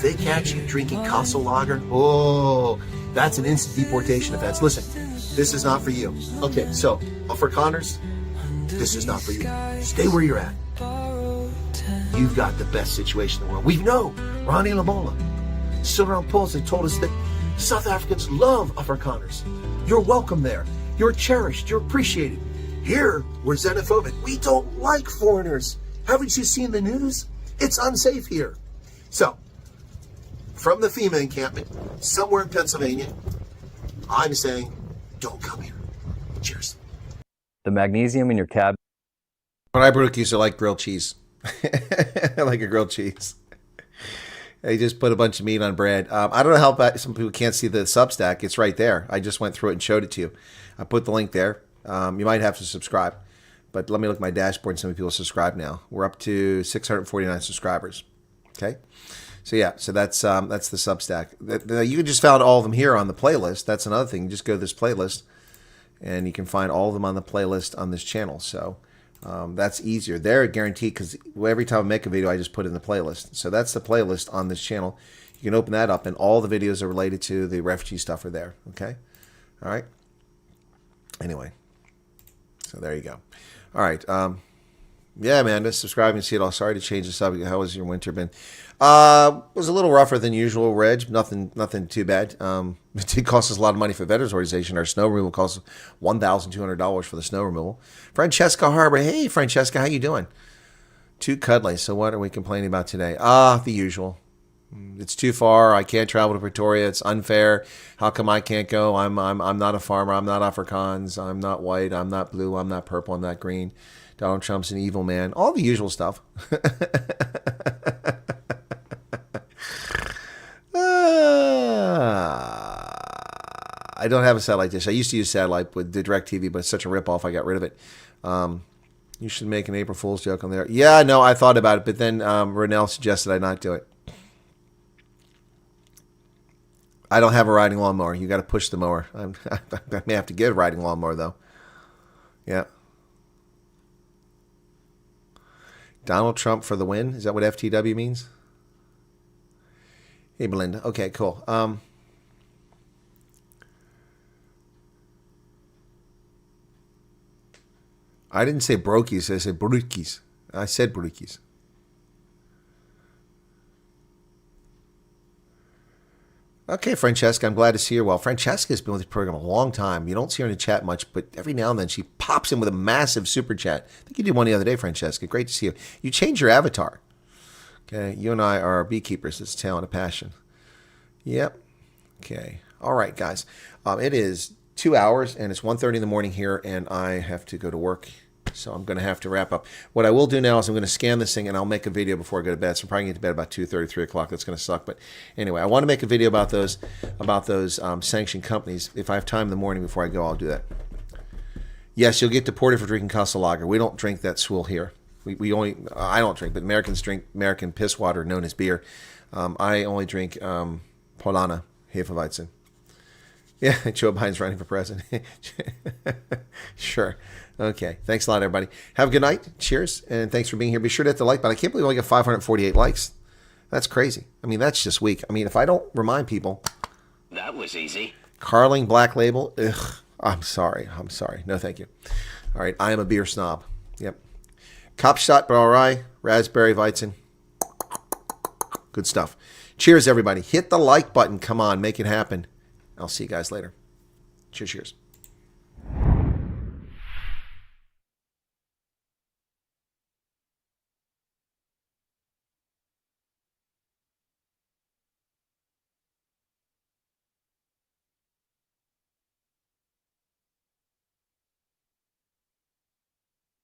Speaker 4: they catch you drinking Castle Lager, oh, that's an instant deportation offense. Listen, this is not for you. Okay, so, Afrikaners, this is not for you. Stay where you're at. You've got the best situation in the world. We know Ronnie Lamola, Cyril Pulse told us that South Africans love Afrikaners. You're welcome there. You're cherished. You're appreciated. Here, we're xenophobic. We don't like foreigners. Haven't you seen the news? It's unsafe here. So, from the FEMA encampment, somewhere in Pennsylvania, I'm saying, don't come here. Cheers.
Speaker 8: The magnesium in your cab.
Speaker 4: Bribe rookies are like grilled cheese. Like a grilled cheese. They just put a bunch of meat on bread. I don't know how some people can't see the Substack. It's right there. I just went through it and showed it to you. I put the link there. You might have to subscribe. But let me look at my dashboard and see how many people subscribe now. We're up to 649 subscribers. Okay? So yeah, so that's the Substack. You can just find all of them here on the playlist. That's another thing. You just go to this playlist, and you can find all of them on the playlist on this channel. So that's easier. They're guaranteed because every time I make a video, I just put it in the playlist. So that's the playlist on this channel. You
Speaker 7: You can open that up, and all the videos are related to the refugee stuff are there. Okay? All right? Anyway. So there you go. All right. Yeah, Amanda, subscribe and see it all. Sorry to change the subject. How has your winter been? Was a little rougher than usual, Reg. Nothing too bad. It did cost us a lot of money for Veterans Organization. Our snow removal cost $1,200 for the snow removal. Francesca Harbor. Hey, Francesca, how you doing? Too cuddly. So what are we complaining about today? The usual. It's too far. I can't travel to Pretoria. It's unfair. How come I can't go? I'm not a farmer. I'm not Afrikaans. I'm not white. I'm not blue. I'm not purple. I'm not green. Donald Trump's an evil man. All the usual stuff. I don't have a satellite dish. I used to use satellite with the DirecTV, but it's such a ripoff. I got rid of it. You should make an April Fool's joke on there. Yeah, no, I thought about it, but then Renell suggested I not do it. I don't have a riding lawnmower. You got to push the mower. I may have to get a riding lawnmower, though. Yeah. Donald Trump for the win? Is that what FTW means? Hey, Belinda. Okay, cool. I didn't say brokies. I said brookies. I said brookies. Okay, Francesca, I'm glad to see her. Well, Francesca's been with the program a long time. You don't see her in the chat much, but every now and then she pops in with a massive super chat. I think you did one the other day, Francesca. Great to see you. You changed your avatar. Okay, you and I are beekeepers. It's talent, a passion. Yep. Okay. All right, guys. It is 2 hours, and it's 1:30 in the morning here, and I have to go to work. So I'm going to have to wrap up. What I will do now is I'm going to scan this thing, and I'll make a video before I go to bed. So I'm probably going to get to bed about 2:30, 3 o'clock. That's going to suck. But anyway, I want to make a video about those sanctioned companies. If I have time in the morning before I go, I'll do that. Yes, you'll get deported for drinking Casa Lager. We don't drink that swill here. We only, I don't drink, but Americans drink American piss water known as beer. I only drink Polana Hefeweizen. Yeah, Joe Biden's running for president. Sure. Okay. Thanks a lot, everybody. Have a good night. Cheers. And thanks for being here. Be sure to hit the like button. I can't believe I only got 548 likes. That's crazy. I mean, that's just weak. I mean, if I don't remind people.
Speaker 1: That was easy.
Speaker 7: Carling Black Label. Ugh. I'm sorry. No, thank you. All right. I am a beer snob. Yep. Kopstadt Brauerei. Raspberry Weizen. Good stuff. Cheers, everybody. Hit the like button. Come on. Make it happen. I'll see you guys later. Cheers.